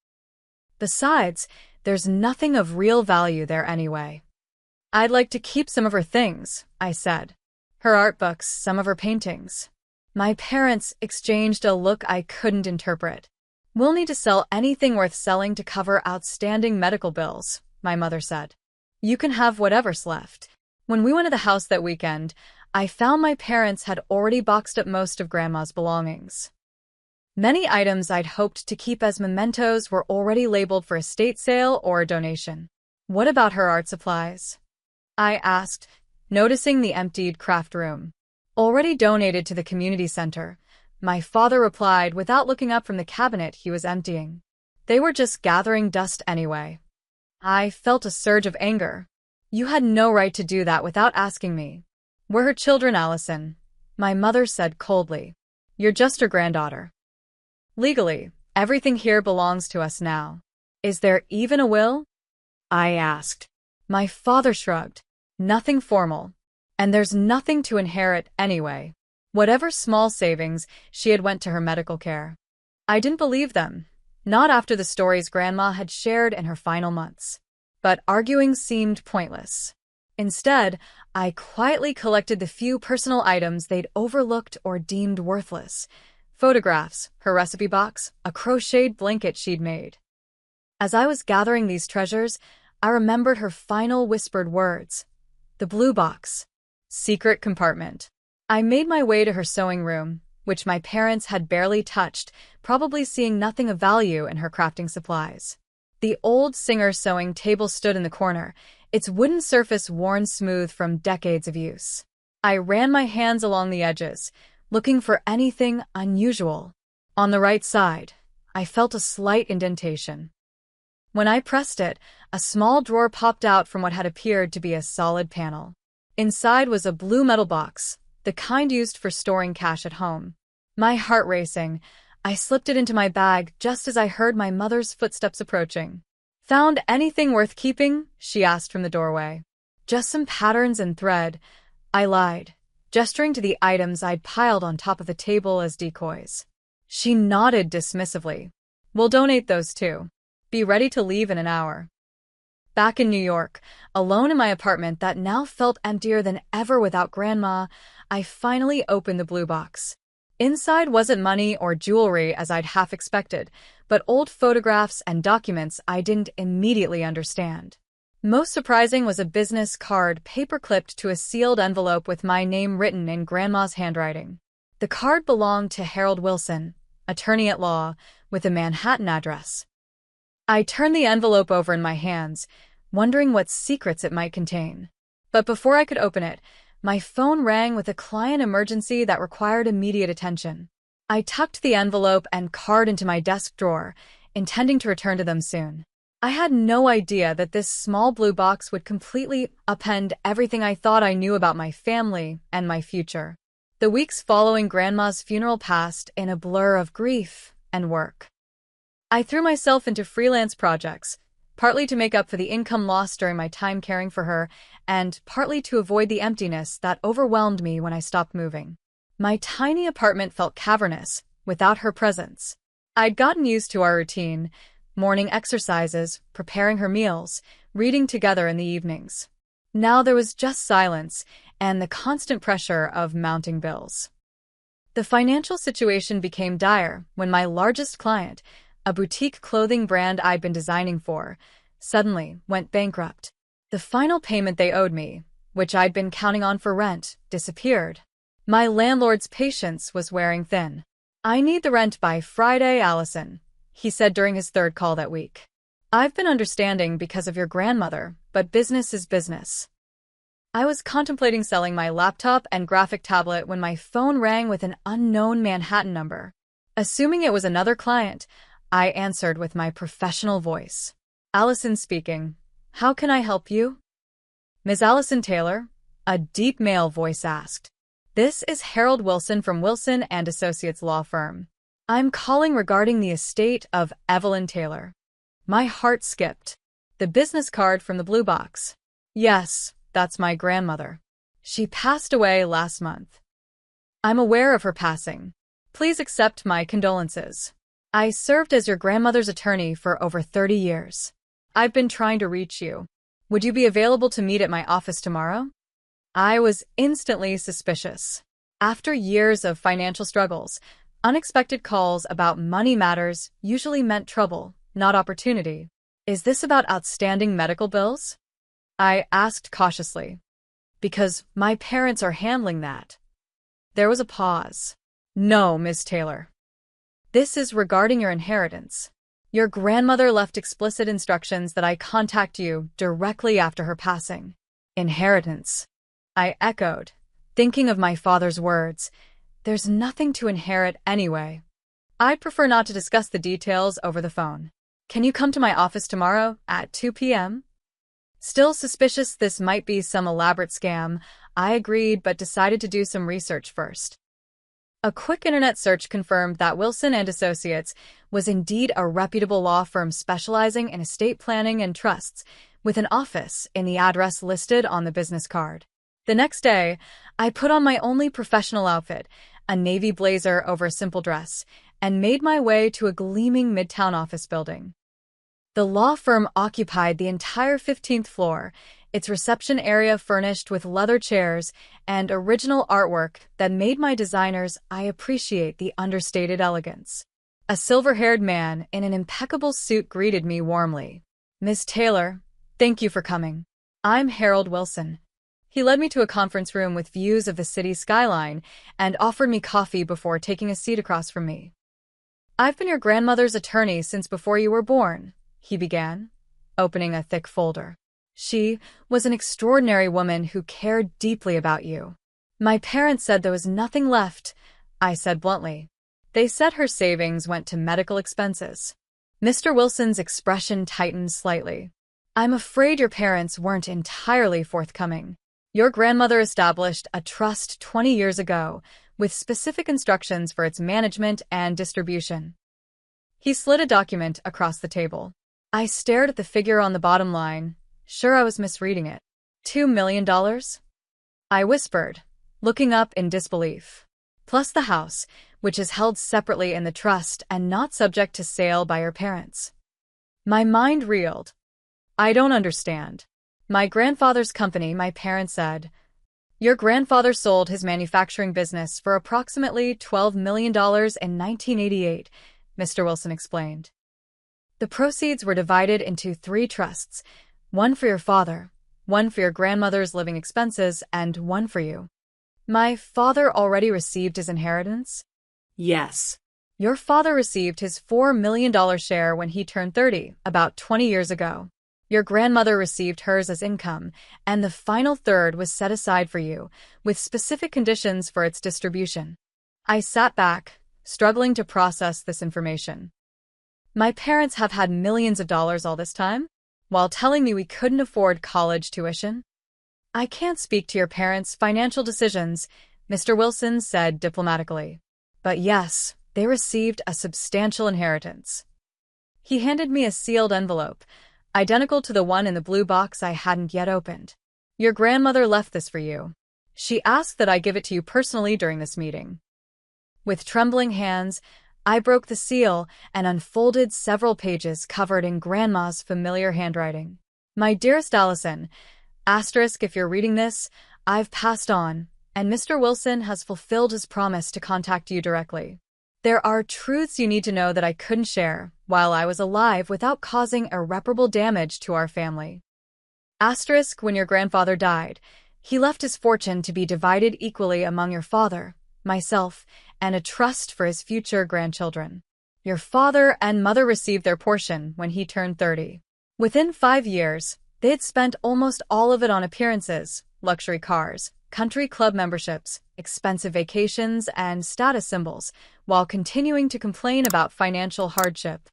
"Besides, there's nothing of real value there anyway." "I'd like to keep some of her things," I said. "Her art books, some of her paintings." My parents exchanged a look I couldn't interpret. "We'll need to sell anything worth selling to cover outstanding medical bills," my mother said. "You can have whatever's left." When we went to the house that weekend, I found my parents had already boxed up most of Grandma's belongings. Many items I'd hoped to keep as mementos were already labeled for estate sale or a donation. "What about her art supplies?" I asked, noticing the emptied craft room. "Already donated to the community center," my father replied without looking up from the cabinet he was emptying. "They were just gathering dust anyway." I felt a surge of anger. "You had no right to do that without asking me." "We're her children, Allison," my mother said coldly. "You're just her granddaughter. Legally, everything here belongs to us now." "Is there even a will?" I asked. My father shrugged. "Nothing formal. And there's nothing to inherit anyway." Whatever small savings she had went to her medical care. I didn't believe them, not after the stories Grandma had shared in her final months. But arguing seemed pointless. Instead, I quietly collected the few personal items they'd overlooked or deemed worthless. Photographs, her recipe box, a crocheted blanket she'd made. As I was gathering these treasures, I remembered her final whispered words. The blue box. Secret compartment. I made my way to her sewing room, which my parents had barely touched, probably seeing nothing of value in her crafting supplies. The old Singer sewing table stood in the corner, its wooden surface worn smooth from decades of use. I ran my hands along the edges, looking for anything unusual. On the right side, I felt a slight indentation. When I pressed it, a small drawer popped out from what had appeared to be a solid panel. Inside was a blue metal box, the kind used for storing cash at home. My heart racing, I slipped it into my bag just as I heard my mother's footsteps approaching. "Found anything worth keeping?" she asked from the doorway. "Just some patterns and thread," I lied, gesturing to the items I'd piled on top of the table as decoys. She nodded dismissively. "We'll donate those too. Be ready to leave in an hour." Back in New York, alone in my apartment that now felt emptier than ever without Grandma, I finally opened the blue box. Inside wasn't money or jewelry as I'd half expected, but old photographs and documents I didn't immediately understand. Most surprising was a business card paper-clipped to a sealed envelope with my name written in Grandma's handwriting. The card belonged to Harold Wilson, attorney at law, with a Manhattan address. I turned the envelope over in my hands, wondering what secrets it might contain. But before I could open it, my phone rang with a client emergency that required immediate attention. I tucked the envelope and card into my desk drawer, intending to return to them soon. I had no idea that this small blue box would completely upend everything I thought I knew about my family and my future. The weeks following Grandma's funeral passed in a blur of grief and work. I threw myself into freelance projects, partly to make up for the income lost during my time caring for her, and partly to avoid the emptiness that overwhelmed me when I stopped moving. My tiny apartment felt cavernous without her presence. I'd gotten used to our routine, morning exercises, preparing her meals, reading together in the evenings. Now there was just silence and the constant pressure of mounting bills. The financial situation became dire when my largest client, a boutique clothing brand I'd been designing for, suddenly went bankrupt. The final payment they owed me, which I'd been counting on for rent, disappeared. My landlord's patience was wearing thin. "I need the rent by Friday, Allison," he said during his third call that week. "I've been understanding because of your grandmother, but business is business." I was contemplating selling my laptop and graphic tablet when my phone rang with an unknown Manhattan number. Assuming it was another client, I answered with my professional voice. "Allison speaking. How can I help you?" "Ms. Allison Taylor?" a deep male voice asked. "This is Harold Wilson from Wilson and Associates law firm. I'm calling regarding the estate of Evelyn Taylor." My heart skipped. The business card from the blue box. "Yes, that's my grandmother. She passed away last month." "I'm aware of her passing. Please accept my condolences. I served as your grandmother's attorney for over 30 years. I've been trying to reach you. Would you be available to meet at my office tomorrow?" I was instantly suspicious. After years of financial struggles, unexpected calls about money matters usually meant trouble, not opportunity. "Is this about outstanding medical bills?" I asked cautiously. "Because my parents are handling that." There was a pause. "No, Ms. Taylor. This is regarding your inheritance. Your grandmother left explicit instructions that I contact you directly after her passing." "Inheritance," I echoed, thinking of my father's words. "There's nothing to inherit anyway." "I'd prefer not to discuss the details over the phone. Can you come to my office tomorrow at 2 p.m.? Still suspicious this might be some elaborate scam, I agreed but decided to do some research first. A quick internet search confirmed that Wilson and Associates was indeed a reputable law firm specializing in estate planning and trusts, with an office in the address listed on the business card. The next day, I put on my only professional outfit, a navy blazer over a simple dress, and made my way to a gleaming midtown office building. The law firm occupied the entire 15th floor, its reception area furnished with leather chairs and original artwork that made my designers appreciate the understated elegance. A silver-haired man in an impeccable suit greeted me warmly. "Miss Taylor, thank you for coming. I'm Harold Wilson." He led me to a conference room with views of the city skyline and offered me coffee before taking a seat across from me. "I've been your grandmother's attorney since before you were born," he began, opening a thick folder. "She was an extraordinary woman who cared deeply about you." "My parents said there was nothing left," I said bluntly. "They said her savings went to medical expenses." Mr. Wilson's expression tightened slightly. "I'm afraid your parents weren't entirely forthcoming. Your grandmother established a trust 20 years ago, with specific instructions for its management and distribution." He slid a document across the table. I stared at the figure on the bottom line, sure I was misreading it. $2 million? I whispered, looking up in disbelief. "Plus the house, which is held separately in the trust and not subject to sale by your parents." My mind reeled. "I don't understand." "My grandfather's company," my parents said. "Your grandfather sold his manufacturing business for approximately $12 million in 1988, Mr. Wilson explained. "The proceeds were divided into 3 trusts, one for your father, one for your grandmother's living expenses, and one for you." "My father already received his inheritance?" "Yes." "Your father received his $4 million share when he turned 30, about 20 years ago. Your grandmother received hers as income, and the final third was set aside for you, with specific conditions for its distribution." I sat back, struggling to process this information. My parents have had millions of dollars all this time, while telling me we couldn't afford college tuition? "I can't speak to your parents' financial decisions," Mr. Wilson said diplomatically. "But yes, they received a substantial inheritance." He handed me a sealed envelope, identical to the one in the blue box I hadn't yet opened. "Your grandmother left this for you. She asked that I give it to you personally during this meeting. With trembling hands, I broke the seal and unfolded several pages covered in Grandma's familiar handwriting. My dearest Allison, asterisk if you're reading this, I've passed on, and Mr. Wilson has fulfilled his promise to contact you directly. There are truths you need to know that I couldn't share while I was alive without causing irreparable damage to our family. Asterisk when your grandfather died, he left his fortune to be divided equally among your father, myself, and a trust for his future grandchildren. Your father and mother received their portion when he turned 30. Within 5 years, they had spent almost all of it on appearances, luxury cars, country club memberships, expensive vacations, and status symbols, while continuing to complain about financial hardship.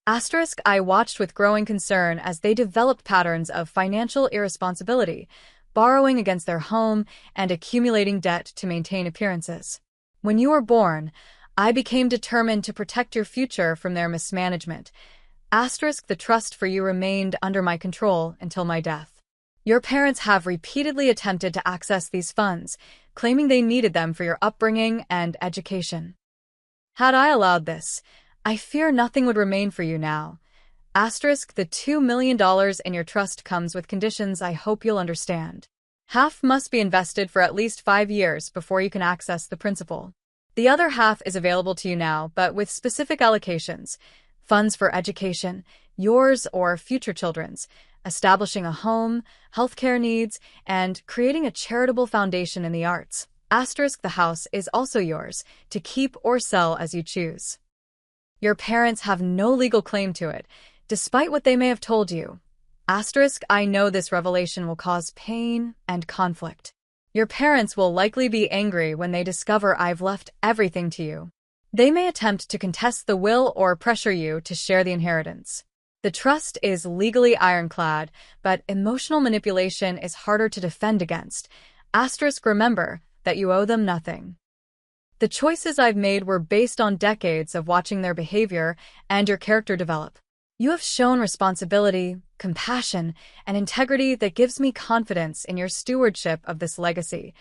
Asterisk I watched with growing concern as they developed patterns of financial irresponsibility, borrowing against their home and accumulating debt to maintain appearances. When you were born, I became determined to protect your future from their mismanagement. Asterisk the trust for you remained under my control until my death. Your parents have repeatedly attempted to access these funds, claiming they needed them for your upbringing and education. Had I allowed this, I fear nothing would remain for you now. Asterisk the $2 million in your trust comes with conditions I hope you'll understand. Half must be invested for at least 5 years before you can access the principal. The other half is available to you now, but with specific allocations. Funds for education, yours or future children's, establishing a home, healthcare needs, and creating a charitable foundation in the arts. Asterisk the house is also yours, to keep or sell as you choose. Your parents have no legal claim to it, despite what they may have told you. Asterisk I know this revelation will cause pain and conflict. Your parents will likely be angry when they discover I've left everything to you. They may attempt to contest the will or pressure you to share the inheritance. The trust is legally ironclad, but emotional manipulation is harder to defend against. Asterisk remember that you owe them nothing. The choices I've made were based on decades of watching their behavior and your character develop. You have shown responsibility, compassion, and integrity that gives me confidence in your stewardship of this legacy.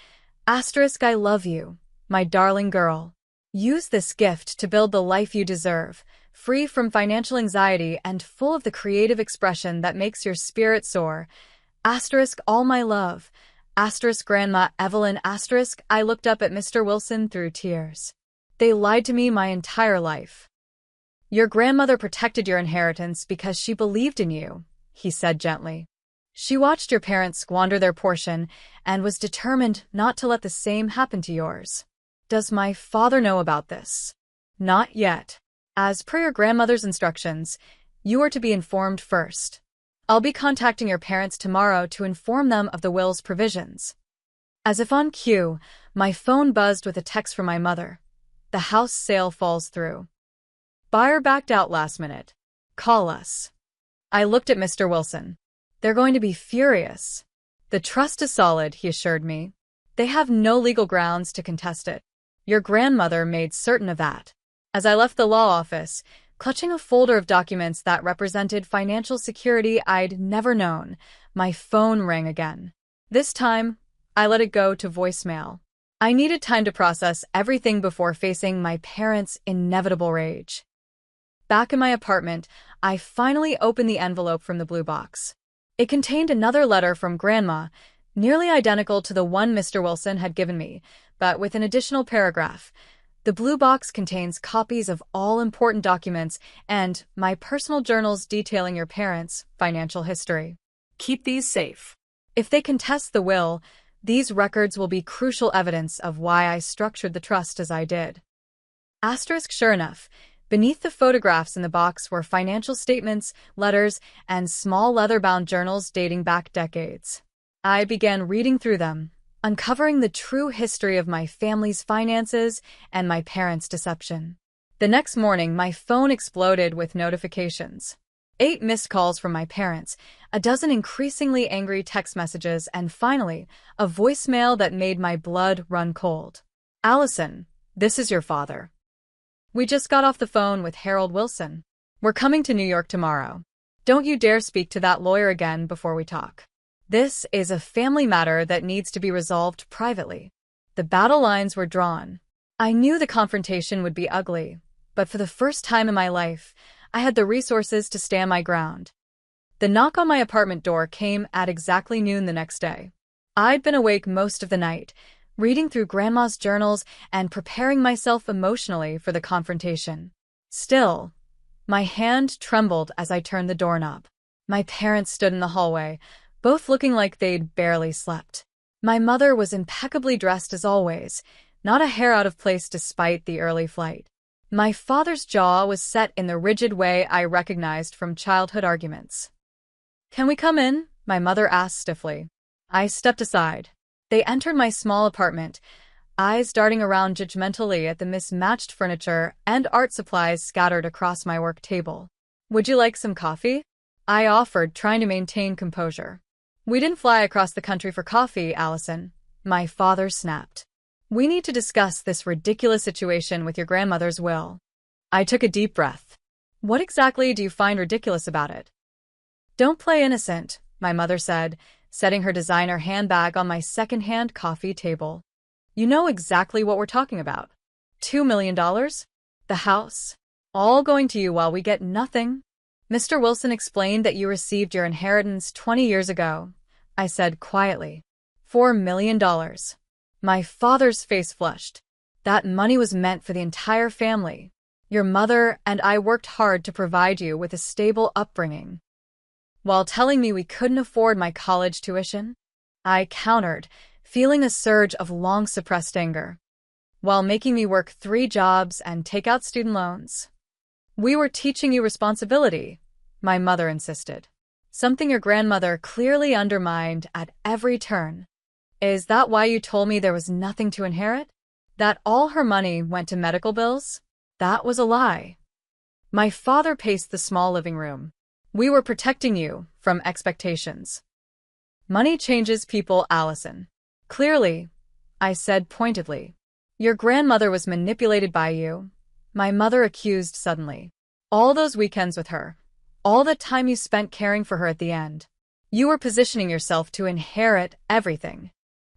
Asterisk I love you, my darling girl. Use this gift to build the life you deserve, free from financial anxiety and full of the creative expression that makes your spirit soar. Asterisk all my love. Asterisk Grandma Evelyn. Asterisk I looked up at Mr. Wilson through tears. They lied to me my entire life. Your grandmother protected your inheritance because she believed in you, he said gently. She watched your parents squander their portion and was determined not to let the same happen to yours. Does my father know about this? Not yet. As per your grandmother's instructions, you are to be informed first. I'll be contacting your parents tomorrow to inform them of the will's provisions. As if on cue, my phone buzzed with a text from my mother. The house sale falls through. Buyer backed out last minute. Call us. I looked at Mr. Wilson. They're going to be furious. The trust is solid, he assured me. They have no legal grounds to contest it. Your grandmother made certain of that. As I left the law office, clutching a folder of documents that represented financial security I'd never known, my phone rang again. This time, I let it go to voicemail. I needed time to process everything before facing my parents' inevitable rage. Back in my apartment, I finally opened the envelope from the blue box. It contained another letter from Grandma, nearly identical to the one Mr. Wilson had given me, but with an additional paragraph. The blue box contains copies of all important documents and my personal journals detailing your parents' financial history. Keep these safe. If they contest the will, these records will be crucial evidence of why I structured the trust as I did. Asterisk sure enough, beneath the photographs in the box were financial statements, letters, and small leather-bound journals dating back decades. I began reading through them, uncovering the true history of my family's finances and my parents' deception. The next morning, my phone exploded with notifications. 8 missed calls from my parents, a dozen increasingly angry text messages, and finally, a voicemail that made my blood run cold. Allison, this is your father. We just got off the phone with Harold Wilson. We're coming to New York tomorrow. Don't you dare speak to that lawyer again before we talk. This is a family matter that needs to be resolved privately. The battle lines were drawn. I knew the confrontation would be ugly, but for the first time in my life, I had the resources to stand my ground. The knock on my apartment door came at exactly noon the next day. I'd been awake most of the night, reading through Grandma's journals and preparing myself emotionally for the confrontation. Still, my hand trembled as I turned the doorknob. My parents stood in the hallway, both looking like they'd barely slept. My mother was impeccably dressed as always, not a hair out of place despite the early flight. My father's jaw was set in the rigid way I recognized from childhood arguments. "Can we come in?" my mother asked stiffly. I stepped aside. They entered my small apartment, eyes darting around judgmentally at the mismatched furniture and art supplies scattered across my work table. "Would you like some coffee?" I offered, trying to maintain composure. "We didn't fly across the country for coffee, Allison," my father snapped. "We need to discuss this ridiculous situation with your grandmother's will." I took a deep breath. "What exactly do you find ridiculous about it?" "Don't play innocent," my mother said, setting her designer handbag on my second-hand coffee table. "You know exactly what we're talking about. $2 million? The house? All going to you while we get nothing?" "Mr. Wilson explained that you received your inheritance 20 years ago," I said quietly. $4 million. My father's face flushed. "That money was meant for the entire family. Your mother and I worked hard to provide you with a stable upbringing." While telling me we couldn't afford my college tuition, I countered, feeling a surge of long-suppressed anger. "While making me work 3 jobs and take out student loans." "We were teaching you responsibility," my mother insisted. "Something your grandmother clearly undermined at every turn." "Is that why you told me there was nothing to inherit? That all her money went to medical bills?" "That was a lie." My father paced the small living room. "We were protecting you from expectations." "Money changes people, Allison." "Clearly," I said pointedly. "Your grandmother was manipulated by you," my mother accused suddenly. "All those weekends with her, all the time you spent caring for her at the end. You were positioning yourself to inherit everything."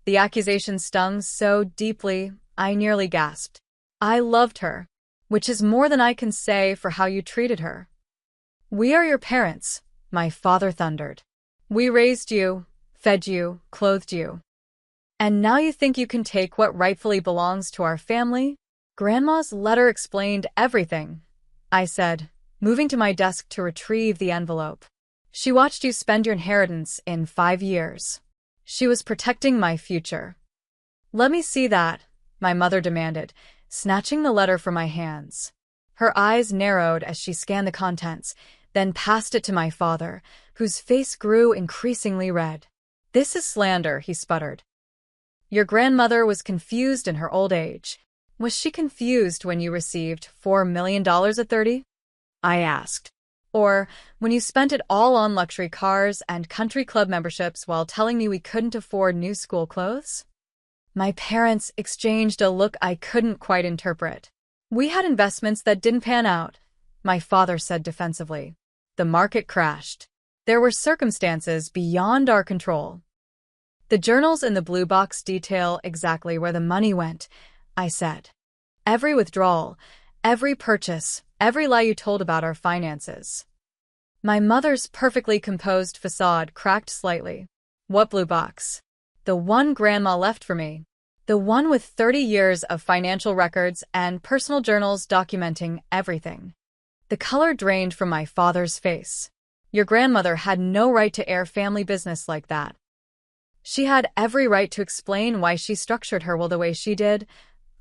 The accusation stung so deeply, I nearly gasped. "I loved her, which is more than I can say for how you treated her." "We are your parents," my father thundered. "We raised you, fed you, clothed you. And now you think you can take what rightfully belongs to our family?" "Grandma's letter explained everything," I said, moving to my desk to retrieve the envelope. "She watched you spend your inheritance in 5 years. She was protecting my future." "Let me see that," my mother demanded, snatching the letter from my hands. Her eyes narrowed as she scanned the contents, then passed it to my father, whose face grew increasingly red. "This is slander," he sputtered. "Your grandmother was confused in her old age. Was she confused when you received $4 million at 30? I asked. Or when you spent it all on luxury cars and country club memberships while telling me we couldn't afford new school clothes?" My parents exchanged a look I couldn't quite interpret. "We had investments that didn't pan out," my father said defensively. "The market crashed. There were circumstances beyond our control." "The journals in the blue box detail exactly where the money went," I said. "Every withdrawal, every purchase, every lie you told about our finances." My mother's perfectly composed facade cracked slightly. "What blue box?" "The one Grandma left for me. The one with 30 years of financial records and personal journals documenting everything." The color drained from my father's face. "Your grandmother had no right to air family business like that." "She had every right to explain why she structured her will the way she did,"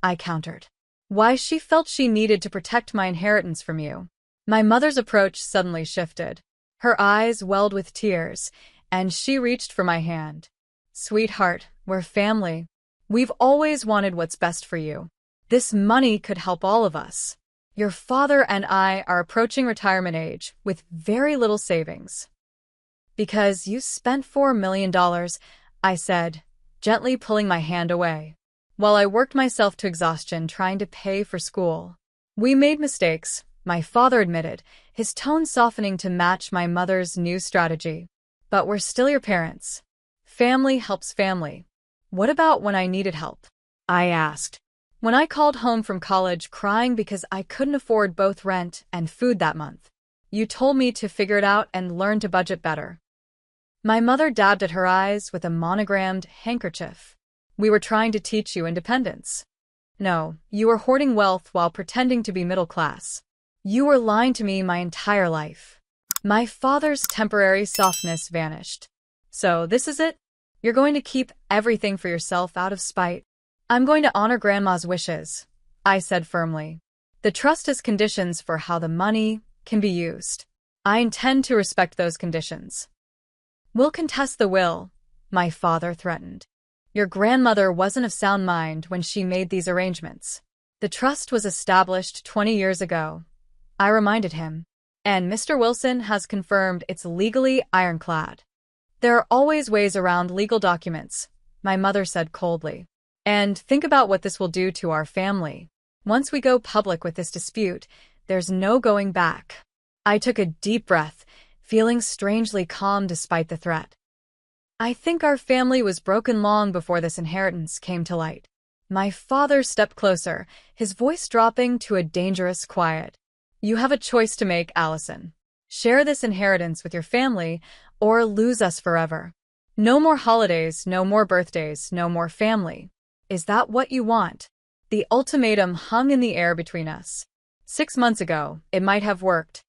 I countered. "Why she felt she needed to protect my inheritance from you." My mother's approach suddenly shifted. Her eyes welled with tears, and she reached for my hand. "Sweetheart, we're family. We've always wanted what's best for you. This money could help all of us. Your father and I are approaching retirement age with very little savings." "Because you spent $4 million, I said, gently pulling my hand away. "While I worked myself to exhaustion trying to pay for school." "We made mistakes," my father admitted, his tone softening to match my mother's new strategy. "But we're still your parents. Family helps family. What about when I needed help? I asked. When I called home from college crying because I couldn't afford both rent and food that month. You told me to figure it out and learn to budget better. My mother dabbed at her eyes with a monogrammed handkerchief. We were trying to teach you independence. No, you were hoarding wealth while pretending to be middle class. You were lying to me my entire life. My father's temporary softness vanished. So this is it? You're going to keep everything for yourself out of spite. I'm going to honor Grandma's wishes, I said firmly. The trust has conditions for how the money can be used. I intend to respect those conditions. We'll contest the will, my father threatened. Your grandmother wasn't of sound mind when she made these arrangements. The trust was established 20 years ago, I reminded him, and Mr. Wilson has confirmed it's legally ironclad. There are always ways around legal documents, my mother said coldly. And think about what this will do to our family. Once we go public with this dispute, there's no going back. I took a deep breath, feeling strangely calm despite the threat. I think our family was broken long before this inheritance came to light. My father stepped closer, his voice dropping to a dangerous quiet. You have a choice to make, Allison. Share this inheritance with your family, or lose us forever. No more holidays, no more birthdays, no more family. Is that what you want? The ultimatum hung in the air between us. 6 months ago, it might have worked.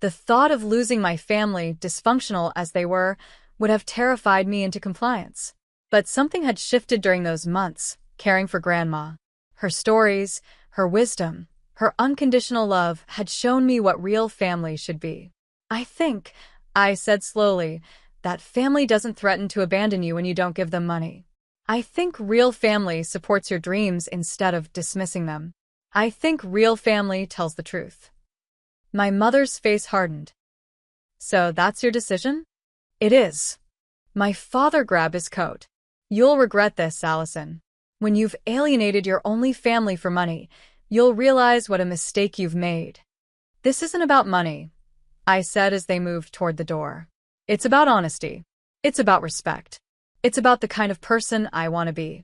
The thought of losing my family, dysfunctional as they were, would have terrified me into compliance. But something had shifted during those months, caring for Grandma. Her stories, her wisdom, her unconditional love had shown me what real family should be. I think, I said slowly, that family doesn't threaten to abandon you when you don't give them money. I think real family supports your dreams instead of dismissing them. I think real family tells the truth. My mother's face hardened. So that's your decision? It is. My father grabbed his coat. You'll regret this, Allison. When you've alienated your only family for money, you'll realize what a mistake you've made. This isn't about money, I said as they moved toward the door. It's about honesty. It's about respect. It's about the kind of person I want to be.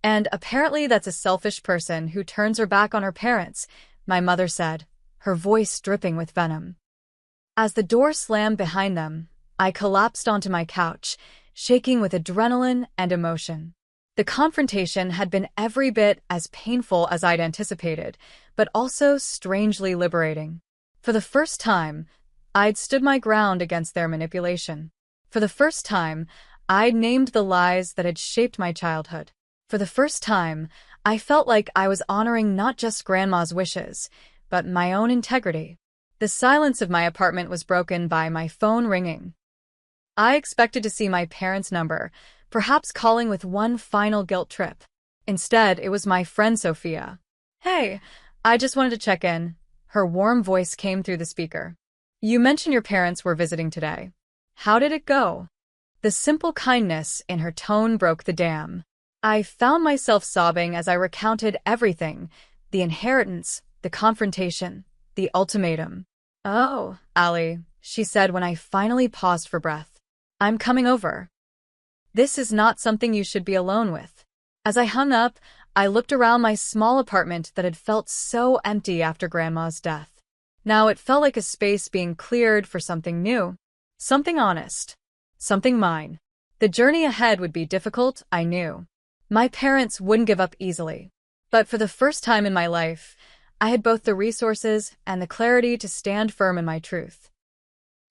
And apparently that's a selfish person who turns her back on her parents, my mother said, her voice dripping with venom. As the door slammed behind them, I collapsed onto my couch, shaking with adrenaline and emotion. The confrontation had been every bit as painful as I'd anticipated, but also strangely liberating. For the first time, I'd stood my ground against their manipulation. For the first time, I'd named the lies that had shaped my childhood. For the first time, I felt like I was honoring not just Grandma's wishes, but my own integrity. The silence of my apartment was broken by my phone ringing. I expected to see my parents' number, perhaps calling with one final guilt trip. Instead, it was my friend Sophia. Hey, I just wanted to check in. Her warm voice came through the speaker. You mentioned your parents were visiting today. How did it go? The simple kindness in her tone broke the dam. I found myself sobbing as I recounted everything, the inheritance, the confrontation, the ultimatum. Oh, Allie, she said when I finally paused for breath. I'm coming over. This is not something you should be alone with. As I hung up, I looked around my small apartment that had felt so empty after Grandma's death. Now it felt like a space being cleared for something new, something honest, something mine. The journey ahead would be difficult, I knew. My parents wouldn't give up easily. But for the first time in my life, I had both the resources and the clarity to stand firm in my truth.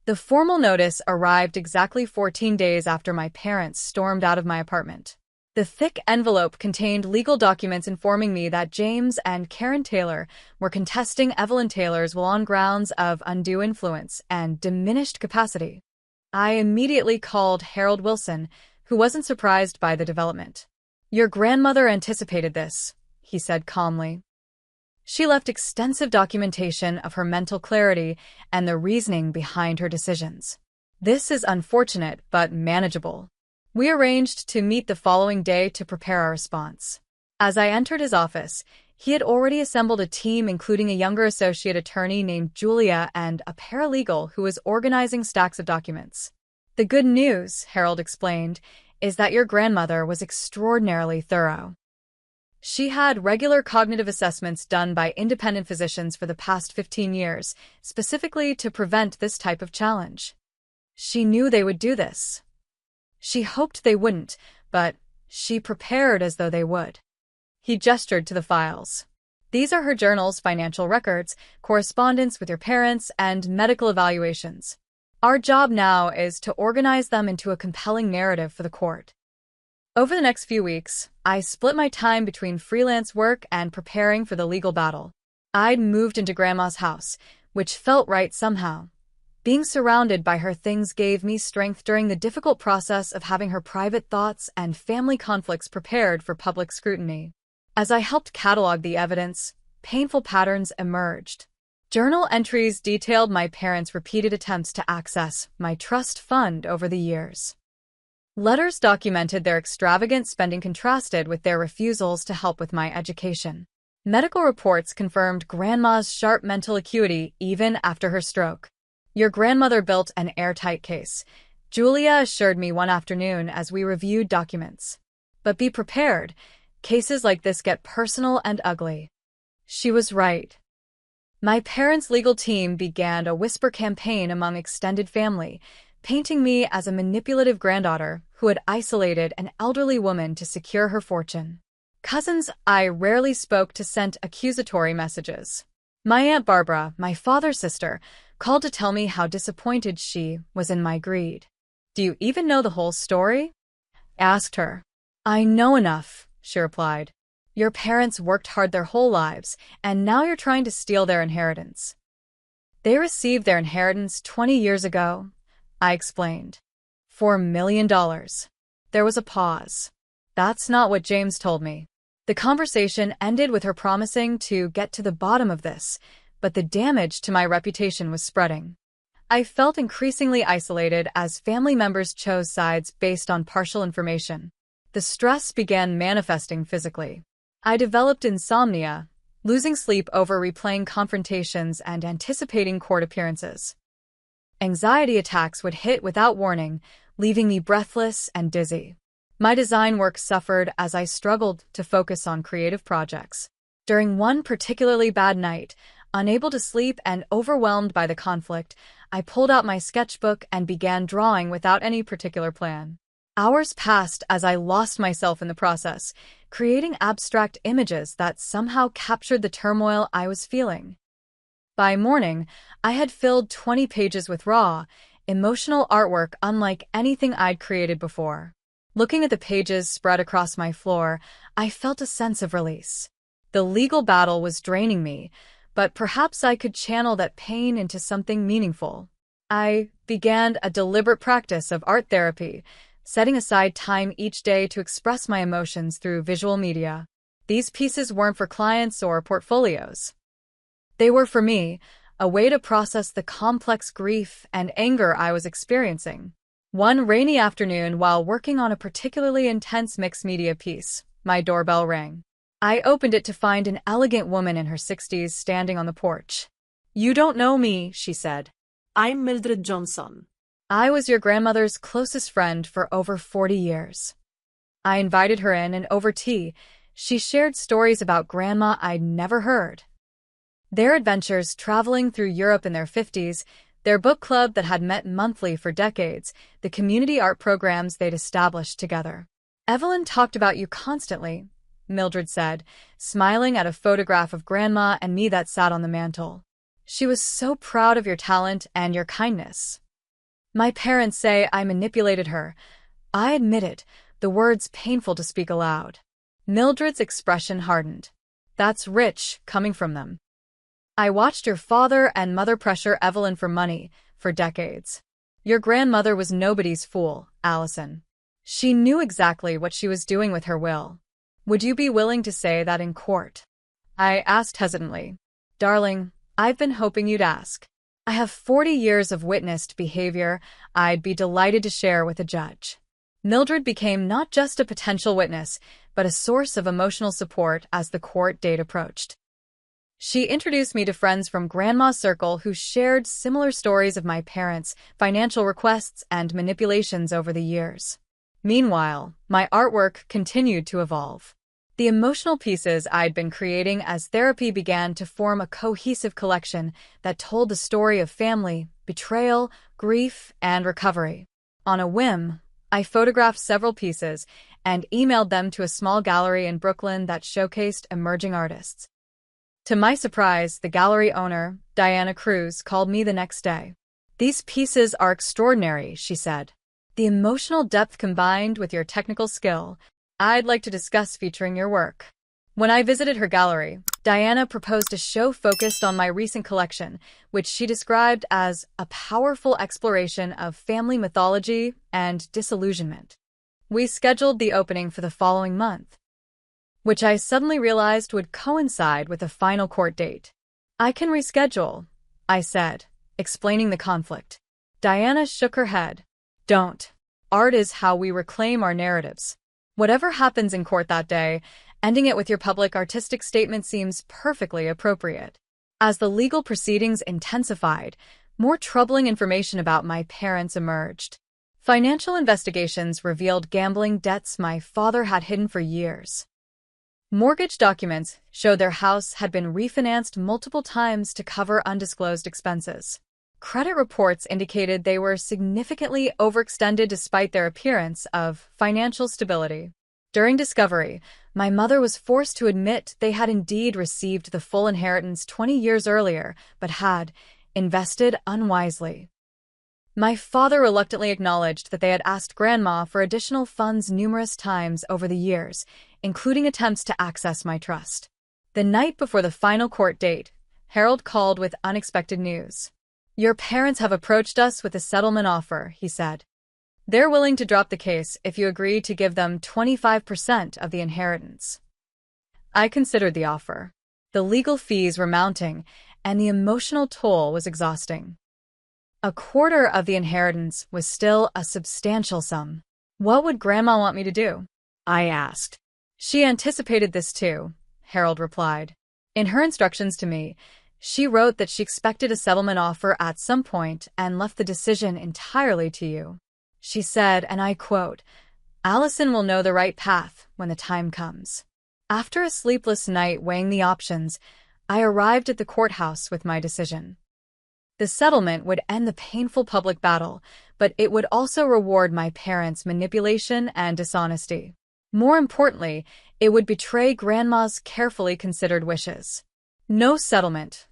The formal notice arrived exactly 14 days after my parents stormed out of my apartment. The thick envelope contained legal documents informing me that James and Karen Taylor were contesting Evelyn Taylor's will on grounds of undue influence and diminished capacity. I immediately called Harold Wilson, who wasn't surprised by the development. Your grandmother anticipated this, he said calmly. She left extensive documentation of her mental clarity and the reasoning behind her decisions. This is unfortunate but manageable. We arranged to meet the following day to prepare our response. As I entered his office, he had already assembled a team including a younger associate attorney named Julia and a paralegal who was organizing stacks of documents. The good news, Harold explained, is that your grandmother was extraordinarily thorough. She had regular cognitive assessments done by independent physicians for the past 15 years, specifically to prevent this type of challenge. She knew they would do this. She hoped they wouldn't, but she prepared as though they would. He gestured to the files. These are her journals, financial records, correspondence with your parents, and medical evaluations. Our job now is to organize them into a compelling narrative for the court. Over the next few weeks, I split my time between freelance work and preparing for the legal battle. I'd moved into Grandma's house, which felt right somehow. Being surrounded by her things gave me strength during the difficult process of having her private thoughts and family conflicts prepared for public scrutiny. As I helped catalog the evidence, painful patterns emerged. Journal entries detailed my parents' repeated attempts to access my trust fund over the years. Letters documented their extravagant spending contrasted with their refusals to help with my education. Medical reports confirmed Grandma's sharp mental acuity even after her stroke. Your grandmother built an airtight case, Julia assured me one afternoon as we reviewed documents. But be prepared, cases like this get personal and ugly. She was right. My parents' legal team began a whisper campaign among extended family, painting me as a manipulative granddaughter who had isolated an elderly woman to secure her fortune. Cousins I rarely spoke to sent accusatory messages. My Aunt Barbara, my father's sister, called to tell me how disappointed she was in my greed. "Do you even know the whole story?" I asked her. "I know enough," she replied. "Your parents worked hard their whole lives, and now you're trying to steal their inheritance." "They received their inheritance 20 years ago," I explained. "$4 million. There was a pause. "That's not what James told me." The conversation ended with her promising to get to the bottom of this, but the damage to my reputation was spreading. I felt increasingly isolated as family members chose sides based on partial information. The stress began manifesting physically. I developed insomnia, losing sleep over replaying confrontations and anticipating court appearances. Anxiety attacks would hit without warning, leaving me breathless and dizzy. My design work suffered as I struggled to focus on creative projects. During one particularly bad night, unable to sleep and overwhelmed by the conflict, I pulled out my sketchbook and began drawing without any particular plan. Hours passed as I lost myself in the process, creating abstract images that somehow captured the turmoil I was feeling. By morning, I had filled 20 pages with raw, emotional artwork unlike anything I'd created before. Looking at the pages spread across my floor, I felt a sense of release. The legal battle was draining me, but perhaps I could channel that pain into something meaningful. I began a deliberate practice of art therapy, setting aside time each day to express my emotions through visual media. These pieces weren't for clients or portfolios. They were for me, a way to process the complex grief and anger I was experiencing. One rainy afternoon, while working on a particularly intense mixed media piece, my doorbell rang. I opened it to find an elegant woman in her 60s standing on the porch. "You don't know me," she said. "I'm Mildred Johnson." "I was your grandmother's closest friend for over 40 years. I invited her in, and over tea, she shared stories about Grandma I'd never heard. Their adventures traveling through Europe in their 50s, their book club that had met monthly for decades, the community art programs they'd established together. "Evelyn talked about you constantly," Mildred said, smiling at a photograph of Grandma and me that sat on the mantel. "She was so proud of your talent and your kindness." My parents say I manipulated her. I admit it, the words painful to speak aloud. Mildred's expression hardened. "That's rich, coming from them. I watched your father and mother pressure Evelyn for money for decades. Your grandmother was nobody's fool, Allison. She knew exactly what she was doing with her will. Would you be willing to say that in court?" I asked hesitantly. "Darling, I've been hoping you'd ask. I have 40 years of witnessed behavior I'd be delighted to share with a judge." Mildred became not just a potential witness, but a source of emotional support as the court date approached. She introduced me to friends from Grandma's circle who shared similar stories of my parents' financial requests and manipulations over the years. Meanwhile, my artwork continued to evolve. The emotional pieces I'd been creating as therapy began to form a cohesive collection that told the story of family, betrayal, grief, and recovery. On a whim, I photographed several pieces and emailed them to a small gallery in Brooklyn that showcased emerging artists. To my surprise, the gallery owner, Diana Cruz, called me the next day. "These pieces are extraordinary," she said. "The emotional depth combined with your technical skill. I'd like to discuss featuring your work." When I visited her gallery, Diana proposed a show focused on my recent collection, which she described as a powerful exploration of family mythology and disillusionment. We scheduled the opening for the following month, which I suddenly realized would coincide with the final court date. "I can reschedule," I said, explaining the conflict. Diana shook her head. "Don't. Art is how we reclaim our narratives. Whatever happens in court that day, ending it with your public artistic statement seems perfectly appropriate." As the legal proceedings intensified, more troubling information about my parents emerged. Financial investigations revealed gambling debts my father had hidden for years. Mortgage documents showed their house had been refinanced multiple times to cover undisclosed expenses. Credit reports indicated they were significantly overextended despite their appearance of financial stability. During discovery, my mother was forced to admit they had indeed received the full inheritance 20 years earlier, but had invested unwisely. My father reluctantly acknowledged that they had asked Grandma for additional funds numerous times over the years, including attempts to access my trust. The night before the final court date, Harold called with unexpected news. "Your parents have approached us with a settlement offer," he said. "They're willing to drop the case if you agree to give them 25% of the inheritance." I considered the offer. The legal fees were mounting, and the emotional toll was exhausting. A quarter of the inheritance was still a substantial sum. "What would Grandma want me to do?" I asked. "She anticipated this too," Harold replied. "In her instructions to me, she wrote that she expected a settlement offer at some point and left the decision entirely to you. She said, and I quote, 'Allison will know the right path when the time comes.'" After a sleepless night weighing the options, I arrived at the courthouse with my decision. The settlement would end the painful public battle, but it would also reward my parents' manipulation and dishonesty. More importantly, it would betray Grandma's carefully considered wishes. "No settlement,"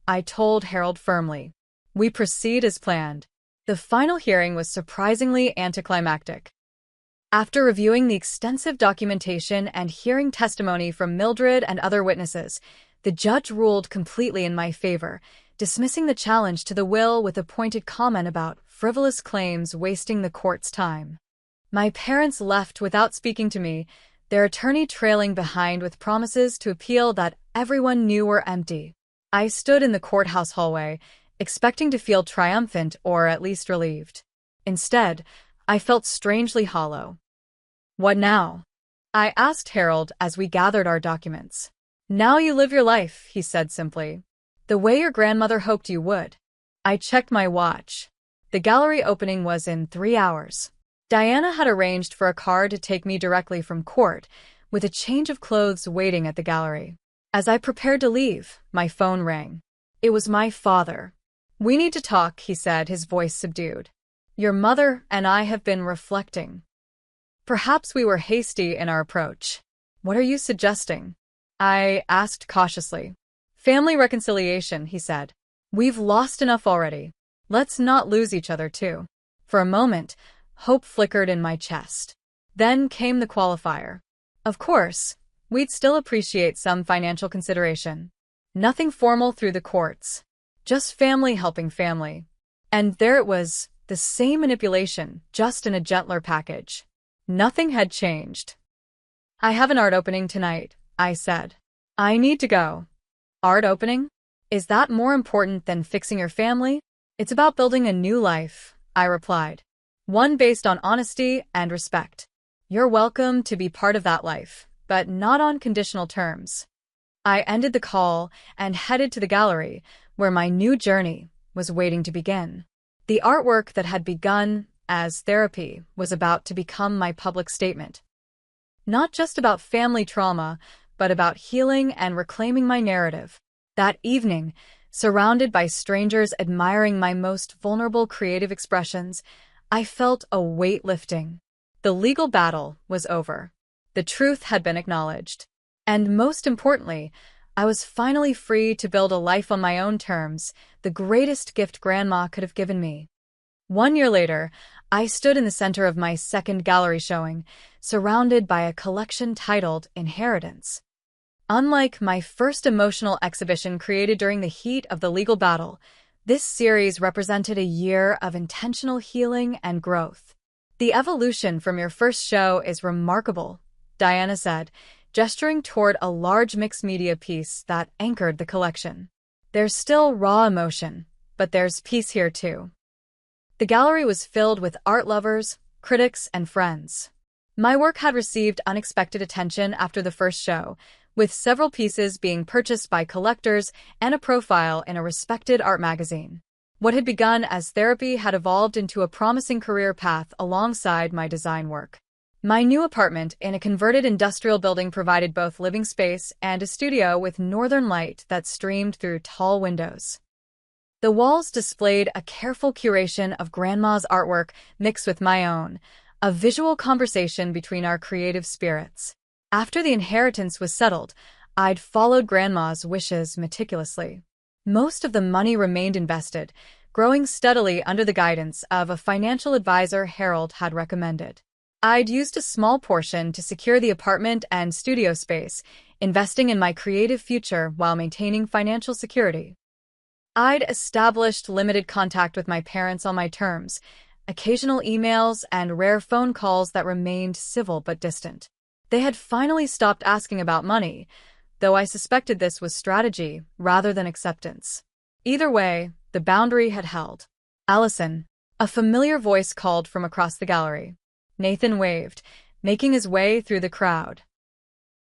I told Harold firmly. "We proceed as planned." The final hearing was surprisingly anticlimactic. After reviewing the extensive documentation and hearing testimony from Mildred and other witnesses, the judge ruled completely in my favor, dismissing the challenge to the will with a pointed comment about frivolous claims wasting the court's time. My parents left without speaking to me, their attorney trailing behind with promises to appeal that everyone knew were empty. I stood in the courthouse hallway, expecting to feel triumphant or at least relieved. Instead, I felt strangely hollow. "What now?" I asked Harold as we gathered our documents. "Now you live your life," he said simply. "The way your grandmother hoped you would." I checked my watch. The gallery opening was in 3 hours. Diana had arranged for a car to take me directly from court, with a change of clothes waiting at the gallery. As I prepared to leave, my phone rang. It was my father. "We need to talk," he said, his voice subdued. "Your mother and I have been reflecting. Perhaps we were hasty in our approach." "What are you suggesting?" I asked cautiously. "Family reconciliation," he said. "We've lost enough already. Let's not lose each other, too." For a moment, hope flickered in my chest. Then came the qualifier. Of course, we'd still appreciate some financial consideration. Nothing formal through the courts. Just family helping family. And there it was, the same manipulation, just in a gentler package. Nothing had changed. "I have an art opening tonight," I said. "I need to go." "Art opening? Is that more important than fixing your family?" "It's about building a new life," I replied. "One based on honesty and respect. You're welcome to be part of that life, but not on conditional terms." I ended the call and headed to the gallery, where my new journey was waiting to begin. The artwork that had begun as therapy was about to become my public statement. Not just about family trauma, but about healing and reclaiming my narrative. That evening, surrounded by strangers admiring my most vulnerable creative expressions, I felt a weight lifting. The legal battle was over. The truth had been acknowledged. And most importantly, I was finally free to build a life on my own terms, the greatest gift Grandma could have given me. 1 year later, I stood in the center of my second gallery showing, surrounded by a collection titled Inheritance. Unlike my first emotional exhibition created during the heat of the legal battle, this series represented a year of intentional healing and growth. The evolution from your first show is remarkable, Diana said, gesturing toward a large mixed-media piece that anchored the collection. There's still raw emotion, but there's peace here too. The gallery was filled with art lovers, critics, and friends. My work had received unexpected attention after the first show, with several pieces being purchased by collectors and a profile in a respected art magazine. What had begun as therapy had evolved into a promising career path alongside my design work. My new apartment in a converted industrial building provided both living space and a studio with northern light that streamed through tall windows. The walls displayed a careful curation of Grandma's artwork mixed with my own, a visual conversation between our creative spirits. After the inheritance was settled, I'd followed Grandma's wishes meticulously. Most of the money remained invested, growing steadily under the guidance of a financial advisor Harold had recommended. I'd used a small portion to secure the apartment and studio space, investing in my creative future while maintaining financial security. I'd established limited contact with my parents on my terms, occasional emails and rare phone calls that remained civil but distant. They had finally stopped asking about money, though I suspected this was strategy rather than acceptance. Either way, the boundary had held. "Allison," a familiar voice called from across the gallery. Nathan waved, making his way through the crowd.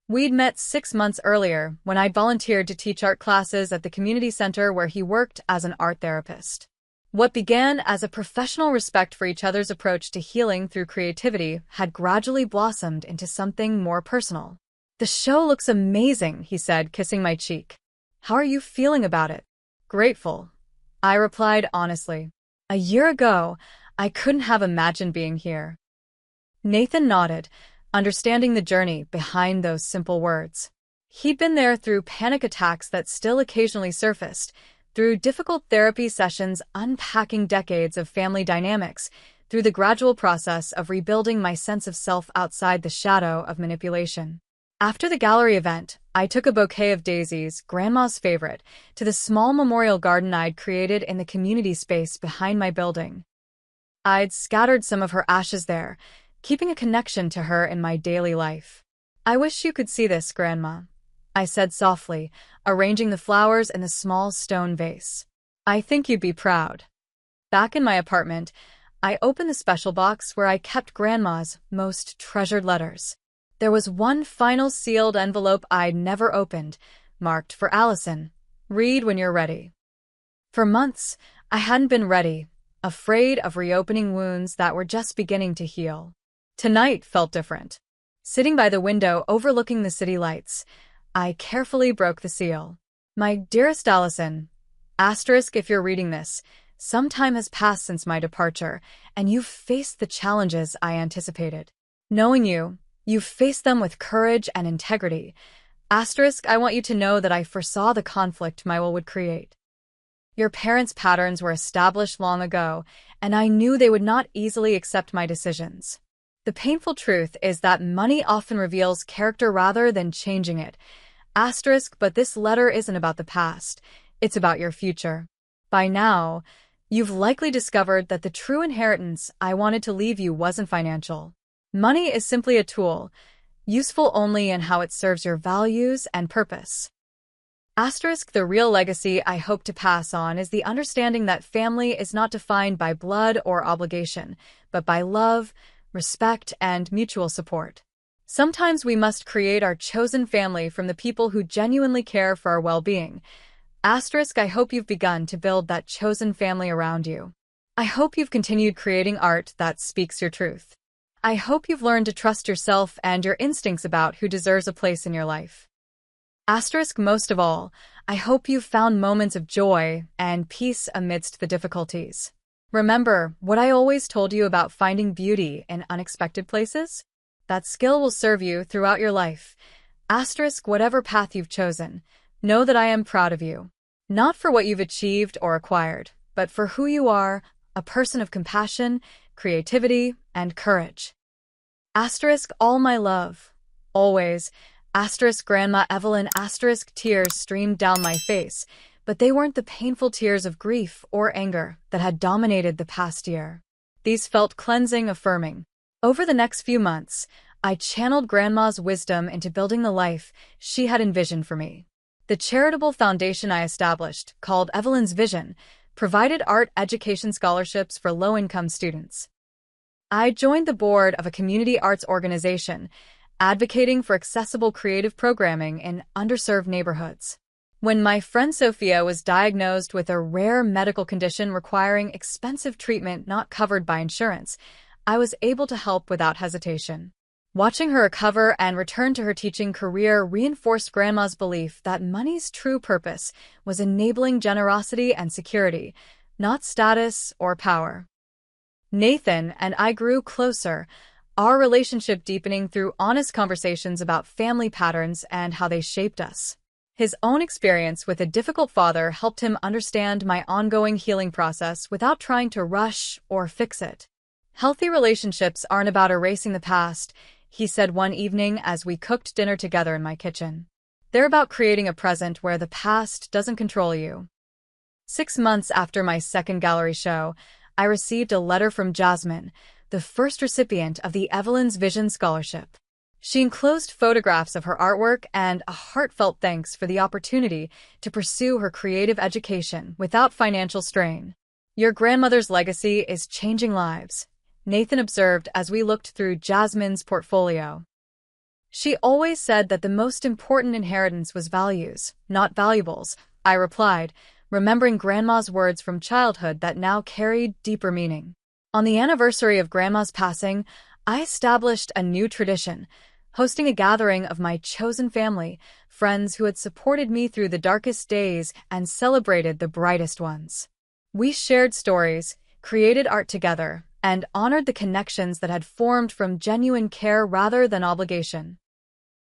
We'd met 6 months earlier when I'd volunteered to teach art classes at the community center where he worked as an art therapist. What began as a professional respect for each other's approach to healing through creativity had gradually blossomed into something more personal. "The show looks amazing," he said, kissing my cheek. "How are you feeling about it?" "Grateful," I replied honestly. "A year ago, I couldn't have imagined being here." Nathan nodded, understanding the journey behind those simple words. He'd been there through panic attacks that still occasionally surfaced, through difficult therapy sessions unpacking decades of family dynamics, through the gradual process of rebuilding my sense of self outside the shadow of manipulation. After the gallery event, I took a bouquet of daisies, Grandma's favorite, to the small memorial garden I'd created in the community space behind my building. I'd scattered some of her ashes there, keeping a connection to her in my daily life. "I wish you could see this, Grandma," I said softly, arranging the flowers in the small stone vase. "I think you'd be proud." Back in my apartment, I opened the special box where I kept Grandma's most treasured letters. There was one final sealed envelope I'd never opened, marked for Allison. "Read when you're ready." For months, I hadn't been ready, afraid of reopening wounds that were just beginning to heal. Tonight felt different. Sitting by the window overlooking the city lights, I carefully broke the seal. "My dearest Allison, asterisk if you're reading this, some time has passed since my departure, and you've faced the challenges I anticipated. Knowing you, you've faced them with courage and integrity. Asterisk, I want you to know that I foresaw the conflict my will would create. Your parents' patterns were established long ago, and I knew they would not easily accept my decisions. The painful truth is that money often reveals character rather than changing it. Asterisk, but this letter isn't about the past. It's about your future. By now, you've likely discovered that the true inheritance I wanted to leave you wasn't financial. Money is simply a tool, useful only in how it serves your values and purpose. Asterisk, the real legacy I hope to pass on is the understanding that family is not defined by blood or obligation, but by love, respect, and mutual support. Sometimes we must create our chosen family from the people who genuinely care for our well-being. Asterisk, I hope you've begun to build that chosen family around you. I hope you've continued creating art that speaks your truth. I hope you've learned to trust yourself and your instincts about who deserves a place in your life. Asterisk, most of all, I hope you've found moments of joy and peace amidst the difficulties. Remember what I always told you about finding beauty in unexpected places? That skill will serve you throughout your life. Asterisk, whatever path you've chosen, know that I am proud of you. Not for what you've achieved or acquired, but for who you are, a person of compassion, creativity, and courage. Asterisk, all my love. Always. Asterisk, Grandma Evelyn. Asterisk, tears streamed down my face, but they weren't the painful tears of grief or anger that had dominated the past year. These felt cleansing, affirming. Over the next few months, I channeled Grandma's wisdom into building the life she had envisioned for me. The charitable foundation I established, called Evelyn's Vision, provided art education scholarships for low-income students. I joined the board of a community arts organization, advocating for accessible creative programming in underserved neighborhoods. When my friend Sophia was diagnosed with a rare medical condition requiring expensive treatment not covered by insurance, I was able to help without hesitation. Watching her recover and return to her teaching career reinforced Grandma's belief that money's true purpose was enabling generosity and security, not status or power. Nathan and I grew closer, our relationship deepening through honest conversations about family patterns and how they shaped us. His own experience with a difficult father helped him understand my ongoing healing process without trying to rush or fix it. Healthy relationships aren't about erasing the past, he said one evening as we cooked dinner together in my kitchen. They're about creating a present where the past doesn't control you. 6 months after my second gallery show, I received a letter from Jasmine, the first recipient of the Evelyn's Vision Scholarship. She enclosed photographs of her artwork and a heartfelt thanks for the opportunity to pursue her creative education without financial strain. Your grandmother's legacy is changing lives, Nathan observed as we looked through Jasmine's portfolio. She always said that the most important inheritance was values, not valuables, I replied, remembering Grandma's words from childhood that now carried deeper meaning. On the anniversary of Grandma's passing, I established a new tradition, hosting a gathering of my chosen family, friends who had supported me through the darkest days and celebrated the brightest ones. We shared stories, created art together, and honored the connections that had formed from genuine care rather than obligation.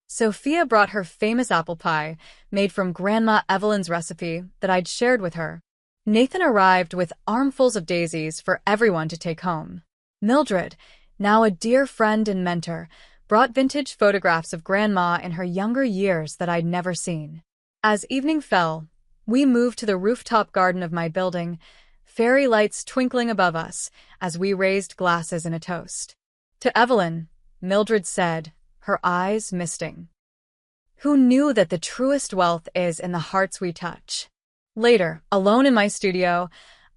Sophia brought her famous apple pie, made from Grandma Evelyn's recipe that I'd shared with her. Nathan arrived with armfuls of daisies for everyone to take home. Mildred, now a dear friend and mentor, brought vintage photographs of Grandma in her younger years that I'd never seen. As evening fell, we moved to the rooftop garden of my building, fairy lights twinkling above us as we raised glasses in a toast. To Evelyn, Mildred said, her eyes misting. Who knew that the truest wealth is in the hearts we touch? Later, alone in my studio,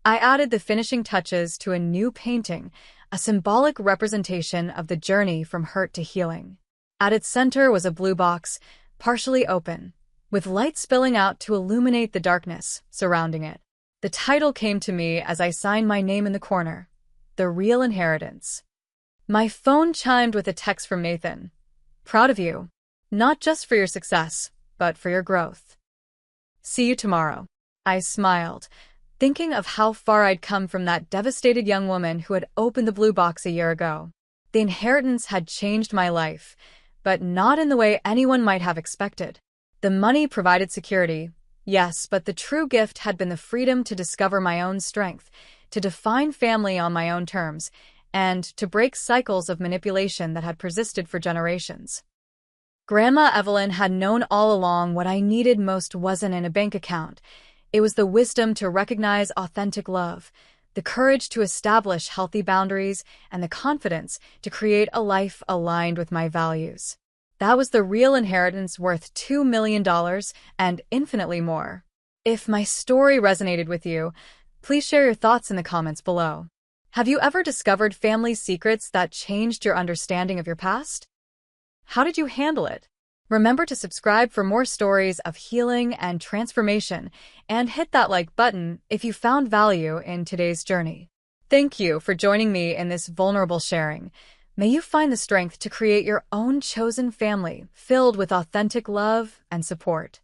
I added the finishing touches to a new painting, a symbolic representation of the journey from hurt to healing. At its center was a blue box, partially open, with light spilling out to illuminate the darkness surrounding it. The title came to me as I signed my name in the corner, The Real Inheritance. My phone chimed with a text from Nathan. Proud of you, not just for your success, but for your growth. See you tomorrow. I smiled, thinking of how far I'd come from that devastated young woman who had opened the blue box a year ago. The inheritance had changed my life, but not in the way anyone might have expected. The money provided security, yes, but the true gift had been the freedom to discover my own strength, to define family on my own terms, and to break cycles of manipulation that had persisted for generations. Grandma Evelyn had known all along what I needed most wasn't in a bank account. It was the wisdom to recognize authentic love, the courage to establish healthy boundaries, and the confidence to create a life aligned with my values. That was the real inheritance worth $2 million and infinitely more. If my story resonated with you, please share your thoughts in the comments below. Have you ever discovered family secrets that changed your understanding of your past? How did you handle it? Remember to subscribe for more stories of healing and transformation, and hit that like button if you found value in today's journey. Thank you for joining me in this vulnerable sharing. May you find the strength to create your own chosen family filled with authentic love and support.